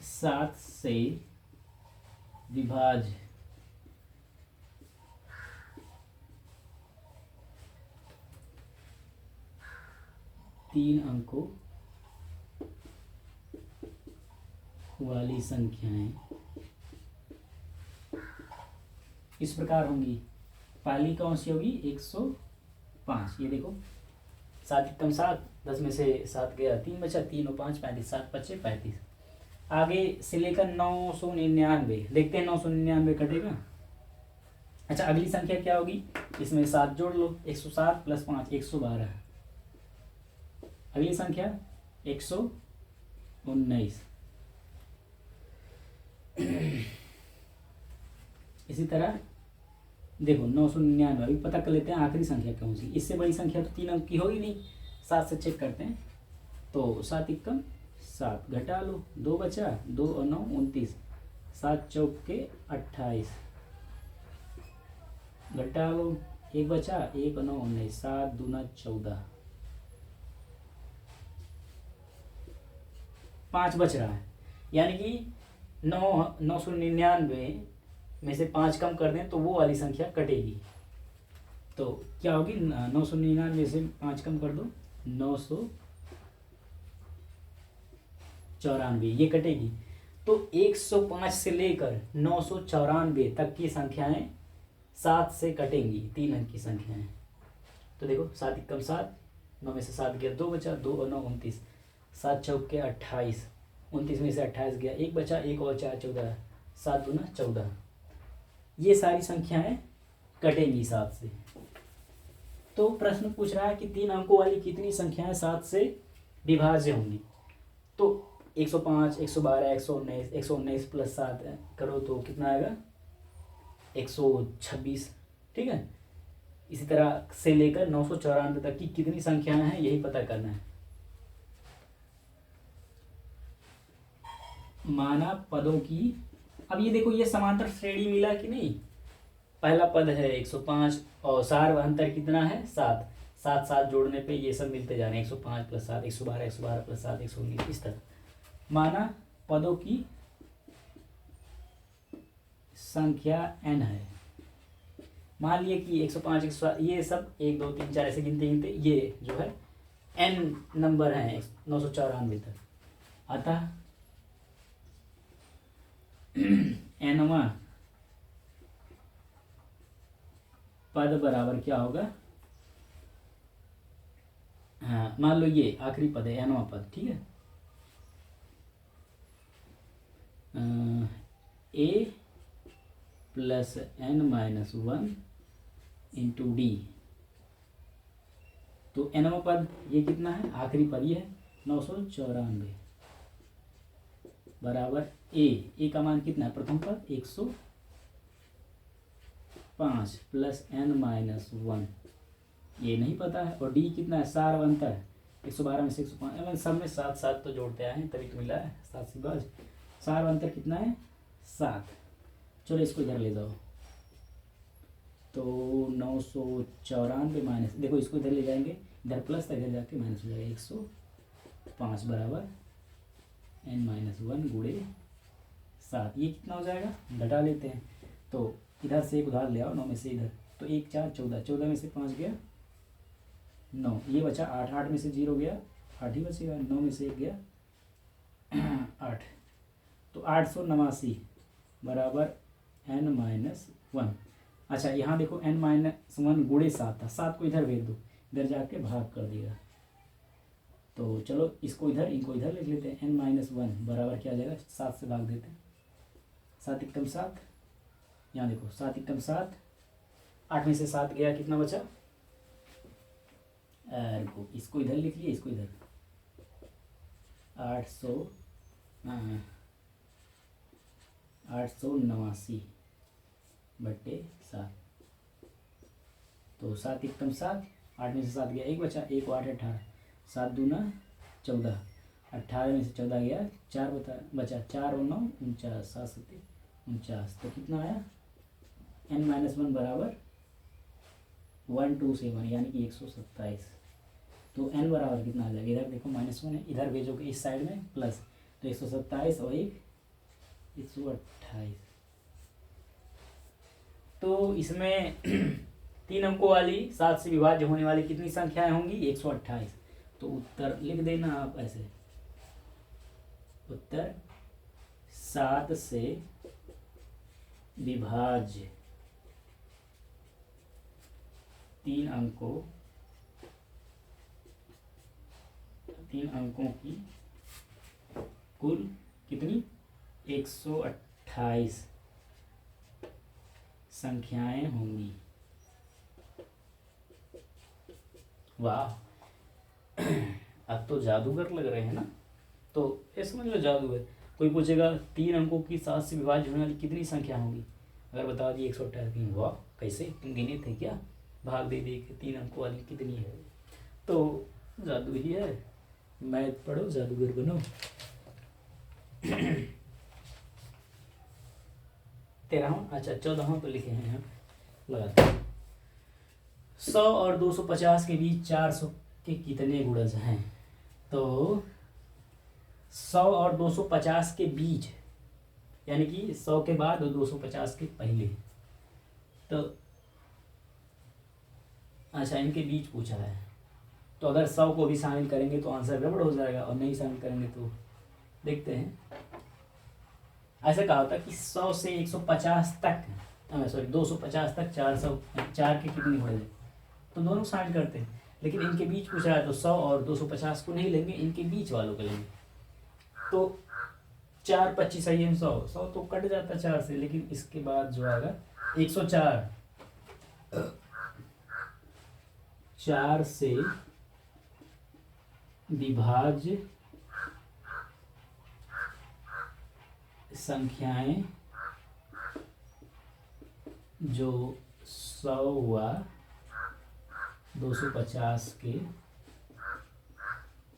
7 से विभाज्य 3 अंकों वाली संख्याएं इस प्रकार होंगी। पहली कौन सी होगी? 105। ये देखो, 7 कम 7, 10 में से 7 गया, 3 बचा, 3 और 5 35, 7 बचे 35। आगे से लेकर 999, देखते हैं 999 कटेगा। अच्छा, अगली संख्या क्या होगी? इसमें 7 जोड़ लो, 107 प्लस 5 112। अगली संख्या 119। इसी तरह देखो 999, अभी पता कर लेते हैं आखिरी संख्या कौन सी। इससे बड़ी संख्या तो 3 अंक की होगी नहीं, 7 से चेक करते हैं। तो 7 कम 7, घटा लो, 2 बचा, 2 और 9 29, 7 चौके 28, घटा लो, 1 बचा, 1 और 9 19, 7 दूना 14, 5 बच रहा है। यानी कि 999 में से 5 कम कर दें तो वो वाली संख्या कटेगी। तो क्या होगी? 999 से 5 कम कर दो, 994, ये कटेगी। तो 105 से लेकर 994 तक की संख्याएं 7 से कटेंगी 3 अंक की संख्याएं। तो देखो 7 एकम 7, 9 में से 7 गया 2 बचा, 2 और 9 29, 7 चौके 28, 29 में से 28 गया 1 बचा, 1 और 4 14, 7 दूना 14। ये सारी संख्याएं कटेंगी 7 से। तो प्रश्न पूछ रहा है कि 3 अंकों वाली कितनी संख्याएं 7 से विभाज्य होंगी। तो 105, 112, 119, 119 प्लस 7 करो तो कितना आएगा 126। ठीक है, इसी तरह से लेकर 994 तक की कितनी संख्याएं हैं यही पता करना है। माना पदों की, अब ये देखो ये समांतर श्रेणी मिला कि नहीं। पहला पद है 105 और सार अंतर कितना है 7, 7 7 जोड़ने पे ये सब मिलते जा रहे हैं 105 प्लस 7, 112, 112 प्लस 7, 119 इस तरह। माना पदों की संख्या n है। मान लिए कि 105 107 ये सब 1 2 3 4 ऐसे गिनते गिनते ये जो है n नंबर हैं 994 तक। अतः nवां पद बराबर क्या होगा, हाँ मान लो ये आखिरी पद है nवां पद। ठीक है, a plus n-1 into D. तो nवां पद ये कितना है, आखिरी पद ये है 994 बराबर a का मान कितना है, प्रथम पद 105 प्लस n-1 ये नहीं पता है, और d कितना है सार अंतर 112 में से 105, सब में 7 7 तो जोड़ते आए हैं तभी तो मिला है 7 से बस। सार अंतर कितना है 7। चलो इसको इधर ले जाओ तो 994 माइनस, देखो इसको इधर ले जाएंगे, इधर प्लस था इधर जाके माइनस हो जाएगा 105 बराबर n-1 गुणे 7। ये कितना हो जाएगा घटा लेते हैं, तो इधर से एक उधार ले आओ 9 में से इधर, तो 1 4 14, 14 में से 5 गया 9, ये बचा 8, 8 में से 0 गया 8 ही बचेगा, 9 में से 1 गया 8, तो 889 बराबर n-1। अच्छा यहाँ देखो n-1 गुणे 7 था, 7 को इधर भेज दो, इधर जाके भाग कर देगा। तो चलो इसको इधर इनको इधर लिख लेते हैं, n-1 बराबर क्या आ जाएगा 7 से भाग देते हैं, 7 एकम 7, यहाँ देखो 7 एकम 7, 8 में से 7 गया कितना बचा, इसको इधर लिख लिए, इसको इधर 889 बट्टे 7। तो 7 एकम 7, 8 में से 7 गया 1 बचा, 1 8 18, 7 दूना 14, 18 में से 14 गया 4 बचा, 4 और 9 49, 7 7 49, तो कितना आया n-1 बराबर 127 यानी कि 127। तो n बराबर कितना आ जाएगा, इधर देखो -1 है, इधर भेजोगे इस साइड में प्लस, तो 127 और 128। तो इसमें 3 अंकों वाली 7 से विभाज्य होने वाली कितनी संख्याएं होंगी 128। तो उत्तर लिख देना आप ऐसे, उत्तर 7 से विभाज्य 3 अंकों की कुल कितनी 128 संख्याएं होंगी। वाह अब तो जादूगर लग रहे हैं ना। तो ये समझ लो जादूगर। कोई पूछेगा 3 अंकों की 7 से विभाज्य होने वाली कितनी संख्या होंगी, अगर बता दी 128, वाह कैसे तुम गिने थे क्या, भाग दे दे के 3 अंकों वाली कितनी है। तो जादू ही है, मैथ पढ़ो जादूगर बनो। 13वां, अच्छा 14वां तो लिखे हैं हम, लगाते हैं 100 और 250 के बीच 400 के कितने गुणज हैं। तो 100 और 250 के बीच यानी कि 100 के बाद और 250 के पहले, तो अच्छा इनके बीच पूछा है। तो अगर 100 को भी शामिल करेंगे तो आंसर गड़बड़ हो जाएगा, और नहीं शामिल करेंगे तो देखते हैं। ऐसा कहा होता कि 100 से 150 तक सॉरी 250 तक 400 4 के कितने बड़े हैं, तो दोनों साइड करते हैं। लेकिन इनके बीच पूछ रहा है तो 100 और 250 को नहीं लेंगे, इनके बीच वालों को लेंगे। तो 4 25 सही है, 100 100 तो कट जाता है 4 से, लेकिन इसके बाद जो आएगा 104 4 से विभाज्य संख्याएं जो 100 व 250 के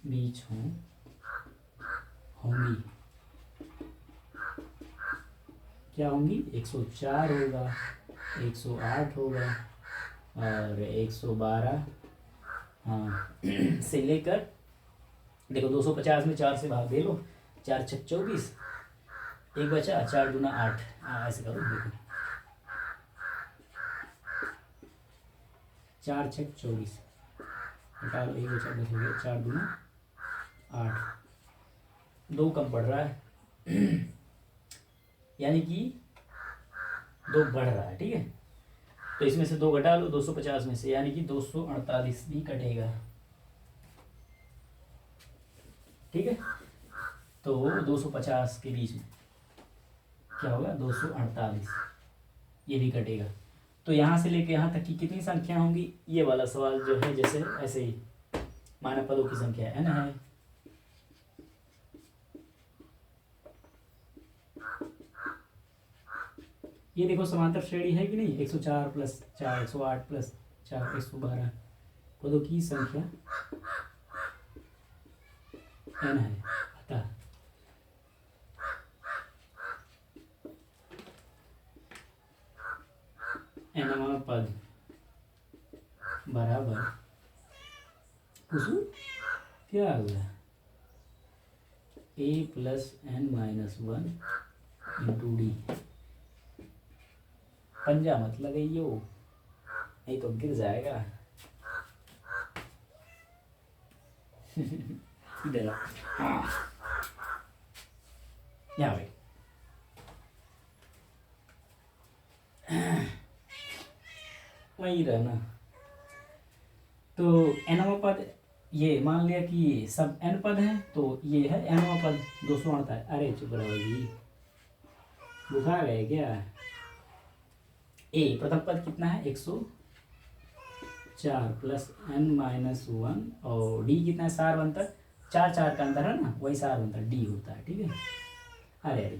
बीच होंगी। क्या होंगी? 104 होगा, 108 होगा और 112, हाँ से लेकर देखो 250 में 4 से भाग दे लो, 4 छक 24, एक बचा 4 दूना 8, ऐसे करो देखो 4 छक 24 हटा लो, एक बचा 10 हो गया, 4 दूना 8, 2 कम पड़ रहा है यानी कि 2 बढ़ रहा है, ठीक है। तो इसमें से 2 घटा लो 250 में से, यानी कि 248 भी कटेगा, ठीक है। तो 250 के बीच में क्या होगा? 248, ये भी कटेगा। तो यहाँ से लेके यहाँ तक की कितनी संख्या होंगी? ये वाला सवाल जो है जैसे ऐसे ही मानव पदों की संख्या n है, ये देखो समांतर श्रेणी है कि नहीं, 104 प्लस 4 108 प्लस 4 112 पदों की संख्या n है। अतः nवां पद बराबर क्या हुआ? a plus n-1 into D. पंजा मत लगाइयो, नहीं तो गिर जाएगा इधर हाँ यहाँ पे वही रहना। तो nवां पद ये मान लिया कि सब n पद हैं, तो ये है nवां पद 248। अरे चुप रहो जी, बुखार है क्या? ए प्रथम पद कितना है? 104 प्लस n-1 और डी कितना है? सार बनता 4 4 का अंतर है ना, वही सार बनता डी होता है, ठीक है। अरे अरे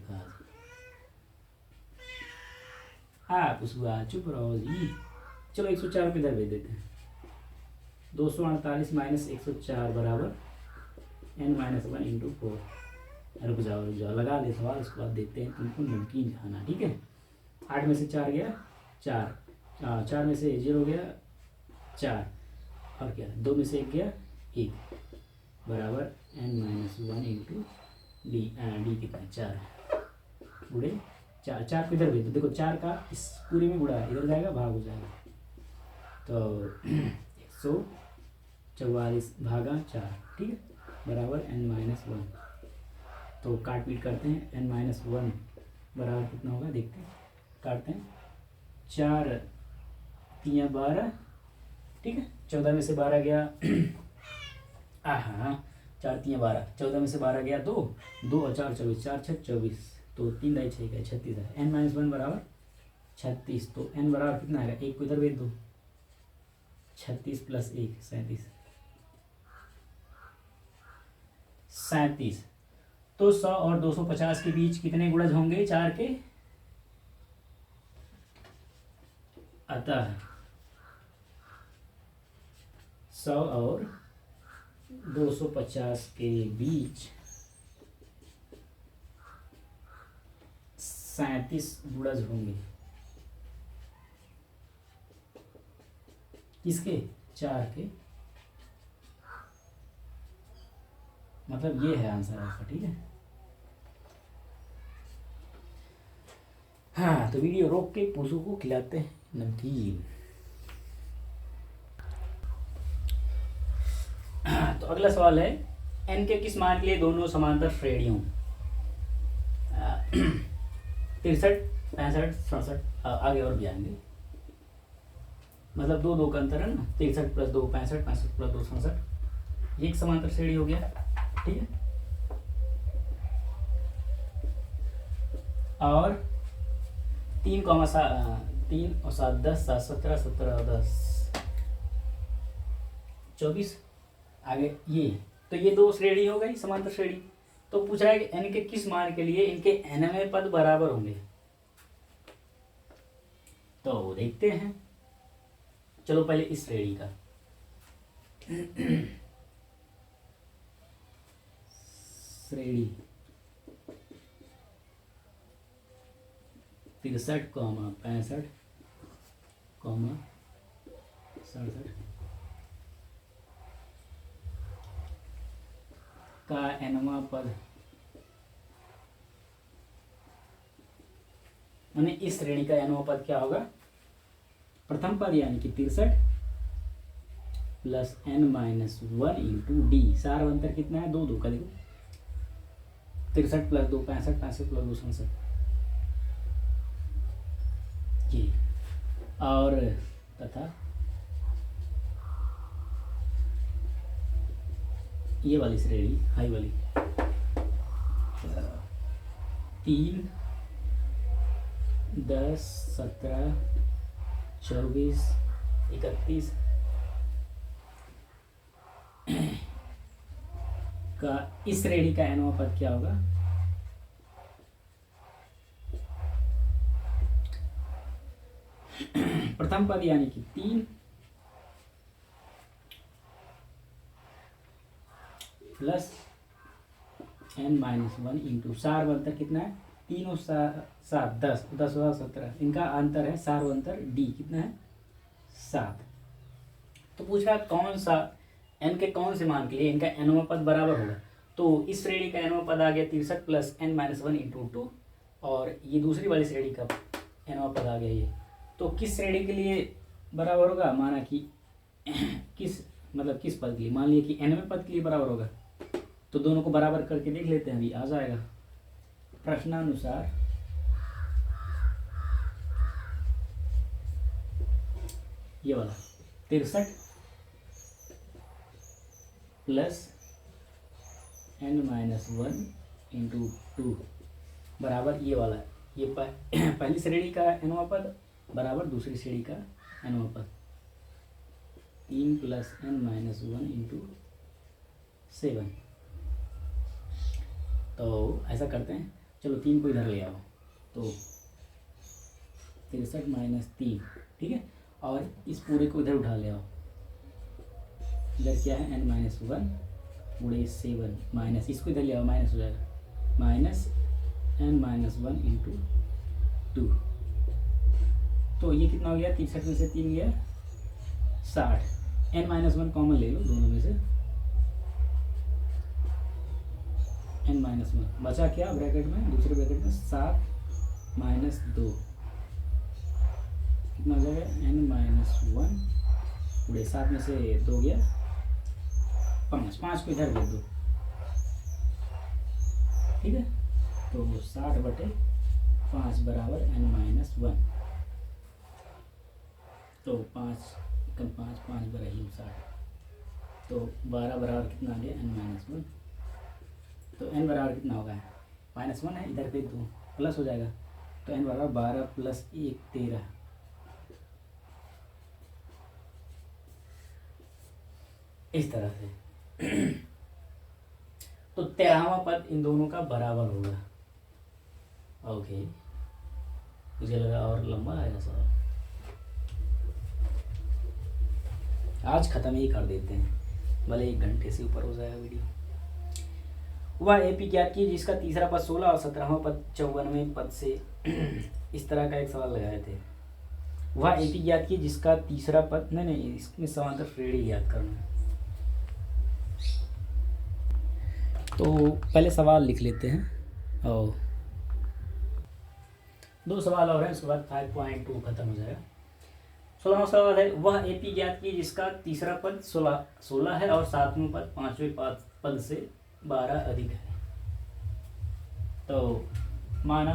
आप उसको चुप रहो जी। चलो 104 को इधर भेज देते हैं, 248 माइनस 104 बराबर n-1 इंटू 4। रुक जाओ लगा दे सवाल, उसके बाद देखते हैं तुमको नमकीन खाना, ठीक है। 8 में से 4 गया 4, 4 में से 0 गया 4, और क्या 2 में से 1 गया 1 बराबर n-1 इंटू डी। डी कितना 4 गुड़े 4, 4 को इधर भेज दो, देखो 4 का इस पूरे में गुड़ा इधर जाएगा, भाग हो जाएगा, तो 144 भागा 4, ठीक है, बराबर n-1। तो काट पीट करते हैं, n-1 बराबर कितना होगा देखते हैं, काटते हैं। 4 3 12, ठीक है, 14 में से 12 गया 4 3 12, 14 में से 12 गया 2 2 और 4 24, 4 6 24, तो 3 दाई 6 गया 36 है। n-1 बराबर 36, तो n बराबर कितना आएगा? 1 को इधर भेज दो, 36 प्लस 1 37। तो 100 और 250 के बीच कितने गुणज होंगे? 4 के। अतः 100 और 250 के बीच 37 गुणज होंगे। किसके? 4 के। मतलब ये है आंसर आपका, ठीक है। हाँ, तो वीडियो रोक के पूछू को खिलाते हैं नमकीन। तो अगला सवाल है, n के किस मान के लिए दोनों समांतर श्रेणियों 63 65 67 आगे और भी आएंगे, मतलब 2 2 का अंतर है ना, 63 प्लस 2 65, 65 प्लस 2 67, ये एक समांतर श्रेणी हो गया। ठीक है, और 3 कॉमा 3 और 7 10, 7 17, 17 और 10 24, आगे ये, तो ये 2 श्रेणी हो गई समांतर श्रेणी। तो पूछ रहा है कि n के किस मान के लिए इनके nवें पद बराबर होंगे, तो देखते हैं। चलो पहले इस श्रेणी का श्रेणी 63, 65, 67 का nवां पद, माने इस श्रेणी का nवां पद क्या होगा, प्रथम पद यानी कि 63 प्लस n-1 इंटू डी, सार अंतर कितना है, 2 2 का, देखो 63 प्लस 2 65, 65 प्लस 2 67, ये और तथा ये वाली श्रेणी हाई वाली 3 10 17 24 31 का इस श्रेणी का nवां पद क्या होगा, प्रथम पद यानी कि 3 प्लस n-1 इंटू सार अंतर कितना है, 3 और 7 10, 10 और 17, इनका अंतर है सार अंतर d कितना है 7। तो पूछ रहा है कौन सा n के कौन से मान के लिए इनका nवां पद बराबर होगा, तो इस श्रेणी का nवां पद आ गया 63 प्लस n-1 इंटू 2, और ये दूसरी वाली श्रेणी का nवां पद आ गया ये, तो किस श्रेणी के लिए बराबर होगा, माना कि किस मतलब किस पद के लिए, मान लिया कि nवें पद के लिए बराबर होगा, तो दोनों को बराबर करके देख लेते हैं, अभी आ जाएगा प्रश्नानुसार। ये वाला 63 प्लस n-1 इंटू 2 बराबर ये वाला, ये पहली श्रेणी का nवां पद बराबर दूसरी श्रेणी का nवां पद, 3 प्लस n-1 इंटू 7। तो ऐसा करते हैं, चलो 3 को इधर ले आओ, तो 63 माइनस 3, ठीक है, और इस पूरे को इधर उठा ले आओ, इधर क्या है n-1 गुणे 7 माइनस, इसको इधर ले आओ, माइनस हो जाएगा, माइनस n-1 इंटू 2, तो ये कितना हो गया, 63 में से 3 गया 60, n-1 कॉमन ले लो दोनों में से, n-1 बचा क्या ब्रैकेट में, दूसरे ब्रैकेट में 7 माइनस 2 कितना हो जाएगा, n-1 पूरे 7 में से 2 गया 5, 5 को इधर भेज दो, ठीक है, तो 60/5 बराबर n-1, तो 5 कम 5 5 बराबर 60, तो 12 बराबर कितना आ गया n-1, तो n बराबर कितना होगा, -1 है, इधर पे 2 प्लस हो जाएगा, तो n बराबर 12 प्लस 1 13, इस तरह से। तो 13वां पद इन दोनों का बराबर होगा। ओके, मुझे लगा और लंबा आएगा सवाल, आज खत्म ही कर देते हैं, भले 1 घंटे से ऊपर हो जाएगा वीडियो। वह एपी ज्ञात की जिसका तीसरा पद 16 और 17वां पद 54वें पद से इस तरह का एक सवाल लगाए थे। वह एपी ज्ञात की जिसका तीसरा पद, नहीं इसमें समांतर श्रेणी ज्ञात करना है। तो पहले सवाल लिख लेते हैं और 2 सवाल और हैं, उसके बाद 5.2 खत्म हो जाएगा। 16वां सवाल है, वह एपी ज्ञात की जिसका तीसरा पद 16 है और 7वां पद 5वें पद से 12 अधिक है। तो माना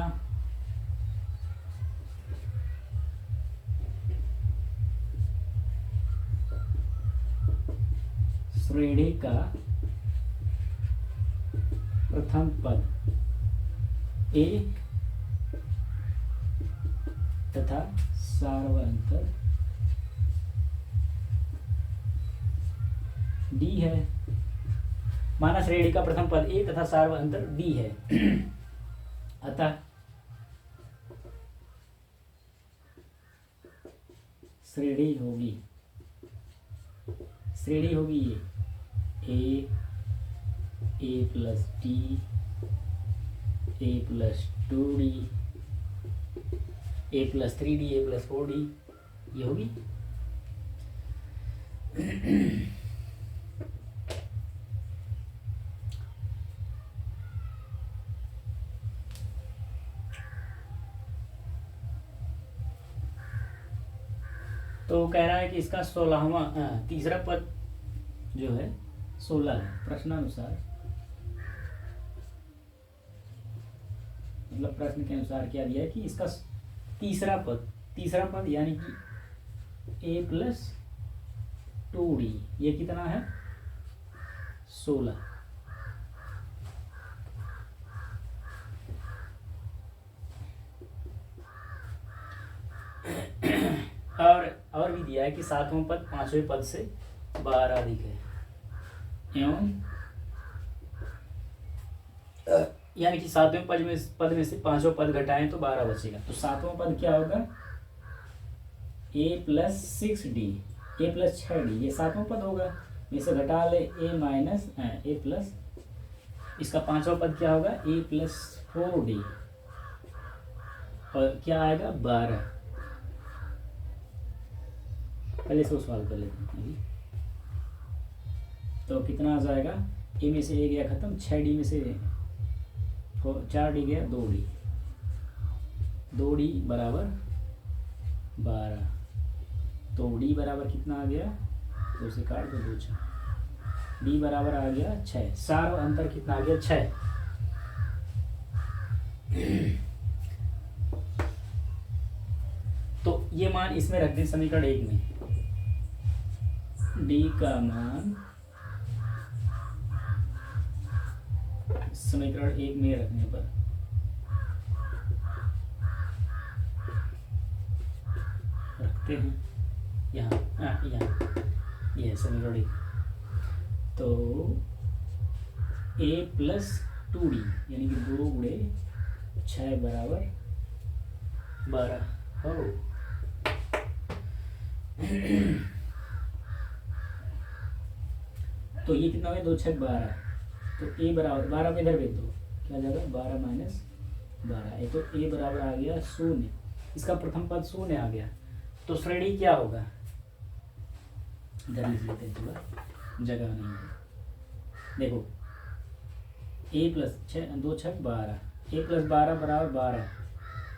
श्रेणी का प्रथम पद ए तथा सार्वअंतर डी है। माना श्रेणी का प्रथम पद ए तथा सार्वअंतर डी है। अतः श्रेणी होगी ये A plus D A plus 2d A plus 3d A plus 4d ये होगी। तो कह रहा है कि इसका 16वां तीसरा पद जो है 16 है। प्रश्नानुसार मतलब प्रश्न के अनुसार क्या दिया है कि इसका तीसरा पद यानी कि a प्लस 2d ये कितना है 16। और भी दिया है कि सातवां पद पांचवें पद से 12 अधिक है एवं यानी कि सातवें पद में से पांचवा पद घटाएं तो 12 बचेगा। तो सातवां पद क्या होगा a plus 6d a plus 6d ये सातवां पद होगा। इसे घटा ले a माइनस a प्लस इसका पांचवा पद क्या होगा a प्लस 4d और क्या आएगा 12। पहले से सवाल कर लेते हैं। तो कितना आ जाएगा a में से a गया खत्म 6d में से 4d गया 2d बराबर 12। तो d बराबर कितना आ गया 2 से काट दो 2 6 d बराबर आ गया 6। सार्व अंतर कितना आ गया 6। तो ये मान इसमें रख दें समीकरण 1 में d का मान समीकरण 1 में रखने पर रखते हैं यहाँ ये है समीकरण 1। तो a प्लस 2d यानी कि 2 गुणे 6 बराबर 12 हो। तो ये कितना हो गया 2 6 12। तो a बराबर 12 को इधर भेज दो क्या जाएगा 12 माइनस 12 ये तो a बराबर आ गया 0। इसका प्रथम पद 0 आ गया। तो श्रेणी क्या होगा इधर लिख लेते हैं थोड़ा जगह नहीं है। देखो a प्लस 2 6 12 a प्लस 12 बराबर 12।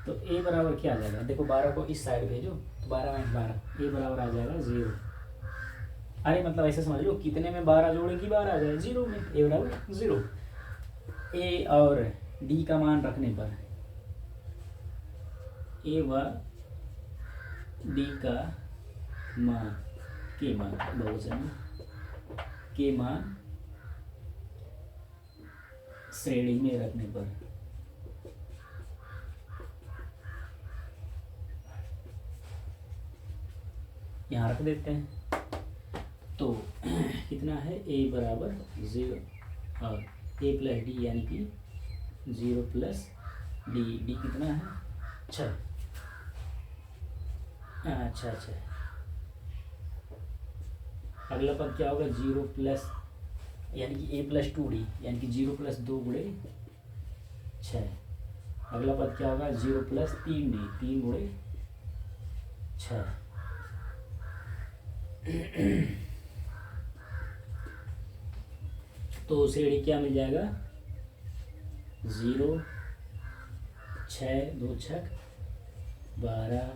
तो a बराबर क्या आ जाएगा देखो 12 को इस साइड भेजो तो 12 माइनस 12 a बराबर आ जाएगा 0। अरे मतलब ऐसे समझ लो कितने में 12 जोड़े की 12 आ जाए 0 में a बराबर 0। a और d का मान रखने पर a व d का मान के मान बहुवचन के मान श्रेणी में रखने पर यहाँ रख देते हैं। तो कितना है a बराबर 0 और a प्लस डी यानी कि 0 प्लस डी कितना है 6। अच्छा अगला पद क्या होगा 0 प्लस यानी कि a प्लस 2d यानी कि 0 प्लस 2 गुणे 6। अगला पद क्या होगा 0 प्लस 3d 3 गुणे 6। तो श्रेणी क्या मिल जाएगा 0 6 2 छक 12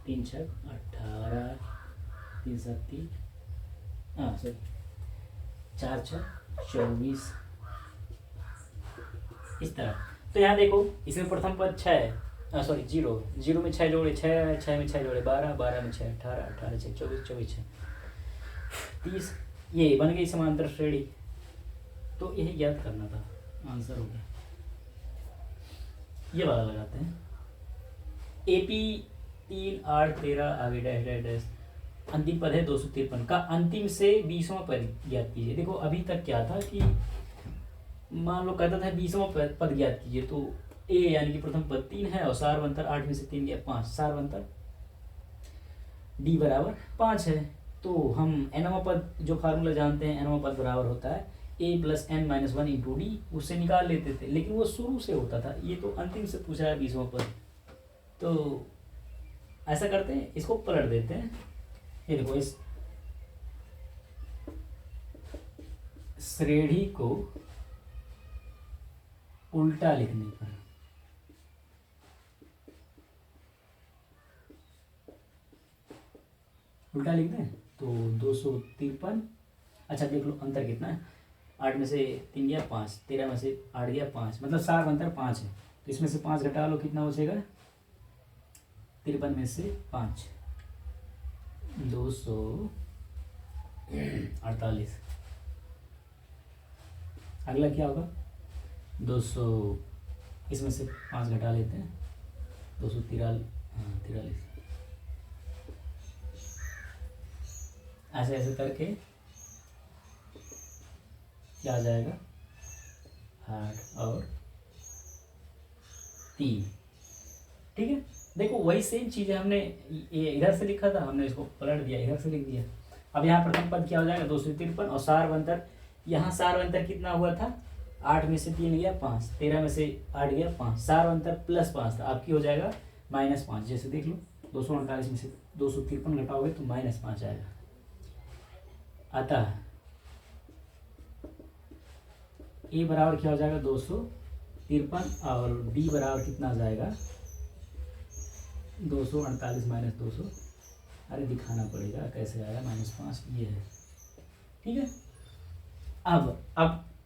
3 छक 18 3 7 3 सॉरी 4 छक 24 इस तरह। तो यहाँ देखो इसमें प्रथम पद 6 सॉरी 0 में 6 जोड़े 6 में 6 जोड़े 12 में 6 18 18 6 24 24 6 30 ये बन गई समांतर श्रेणी। तो यही याद करना था, आंसर हो गया। ये वाला लगाते हैं, AP 3 8 13 आगे डैश डैश डैश, अंतिम पद है 253 का अंतिम से 20वां पद ज्ञात कीजिए। देखो अभी तक क्या था कि मान लो कहता था 20वां पद ज्ञात कीजिए, तो ए यानी कि प्रथम पद 3 है और सारवंतर 8 में से 3 गया 5, सारवंतर डी बराबर 5 है। तो हम nवां पद जो फार्मूला जानते हैं, nवां पद बराबर होता है a + n-1 इंटू डी, उससे निकाल लेते थे, लेकिन वो शुरू से होता था, ये तो अंतिम से पूछा है 20वां पद। तो ऐसा करते हैं, इसको पलट देते हैं। ये देखो, इस श्रेणी को उल्टा लिखने पर उल्टा लिख दें तो 253। अच्छा देख लो अंतर कितना है, 8 में से 3 गया 5, 13 में से 8 गया 5, मतलब सारवंतर 5 है। तो इसमें से 5 घटा लो, कितना बचेगा, 53 में से 5 248। अगला क्या होगा, 200, इसमें से 5 घटा लेते हैं, 243। ऐसे ऐसे करके क्या आ जाएगा, 8 और 3। ठीक है, देखो वही सेम चीज़ है, हमने ये इधर से लिखा था, हमने इसको पलट दिया, इधर से लिख दिया। अब यहाँ प्रथम पद क्या हो जाएगा, 253 और सारवंतर, यहाँ सारवंतर कितना हुआ था, 8 में से 3 गया 5, 13 में से 8 गया 5, सारवंतर +5 था, आपकी हो जाएगा -5। जैसे देख लो 248 में से 253 घटाओगे तो -5 आएगा। अतः ए बराबर क्या हो जाएगा, 253 और डी बराबर कितना आ जाएगा, 248 - 200। अरे दिखाना पड़ेगा कैसे आया -5, ये है। ठीक है, अब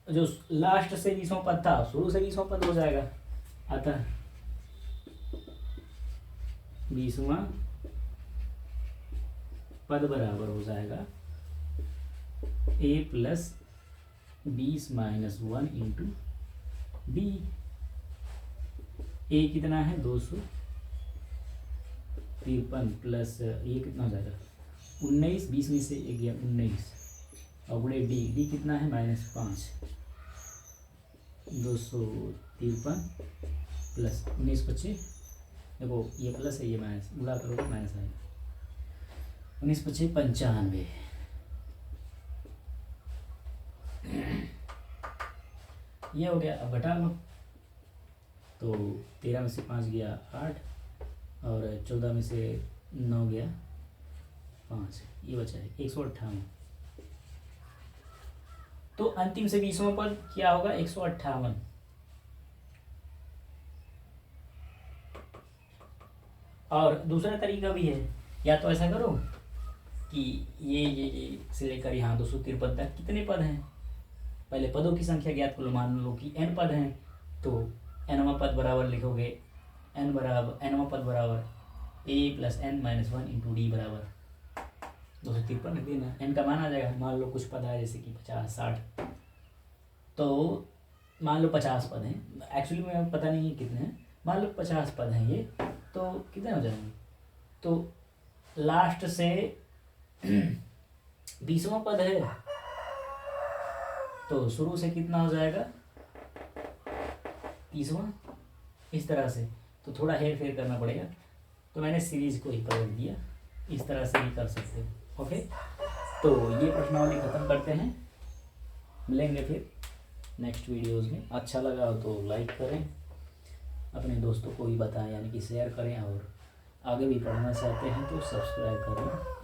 जो लास्ट से 20वां पद था, शुरू से 20वां पद हो जाएगा। अतः 20वां पद बराबर हो जाएगा a + 20 - 1 इंटू डी। ए कितना है, 253 प्लस ये कितना हो जाएगा, 19, 20 में से 1 गया 19 और गुणे डी कितना है, -5। 253 प्लस 19 25, देखो ये प्लस है ये माइनस, गुणा करोगे माइनस आएगा, 19 25 95। ये हो गया। अब घटा लो, तो 13 में से 5 गया 8 और 14 में से 9 गया 5, ये बचा है 158। तो अंतिम से 20वां पद क्या होगा, 158। और दूसरा तरीका भी है, या तो ऐसा करो कि ये से लेकर यहाँ 253 तक कितने पद हैं, पहले पदों की संख्या ज्ञात कर लो। मान लो कि n पद हैं, तो nवां पद बराबर लिखोगे, nवां पद बराबर a + n-1 इंटू डी बराबर 253 लिख देना। n का मान आ जाएगा, मान लो कुछ पद है जैसे कि 50 60, तो मान लो 50 पद हैं, एक्चुअली में पता नहीं है कितने हैं, मान लो 50 पद हैं ये, तो कितने हो जाएंगे, तो लास्ट से 20वां पद है, तो शुरू से कितना हो जाएगा, 30वां, इस तरह से। तो थोड़ा हेर फेर करना पड़ेगा, तो मैंने सीरीज को ही पलट दिया, इस तरह से भी कर सकते हो। ओके, तो ये प्रश्नावली खत्म करते हैं, मिलेंगे फिर नेक्स्ट वीडियोज़ में। अच्छा लगा हो तो लाइक करें, अपने दोस्तों को भी बताएं, यानी कि शेयर करें, और आगे भी पढ़ना चाहते हैं तो सब्सक्राइब करें।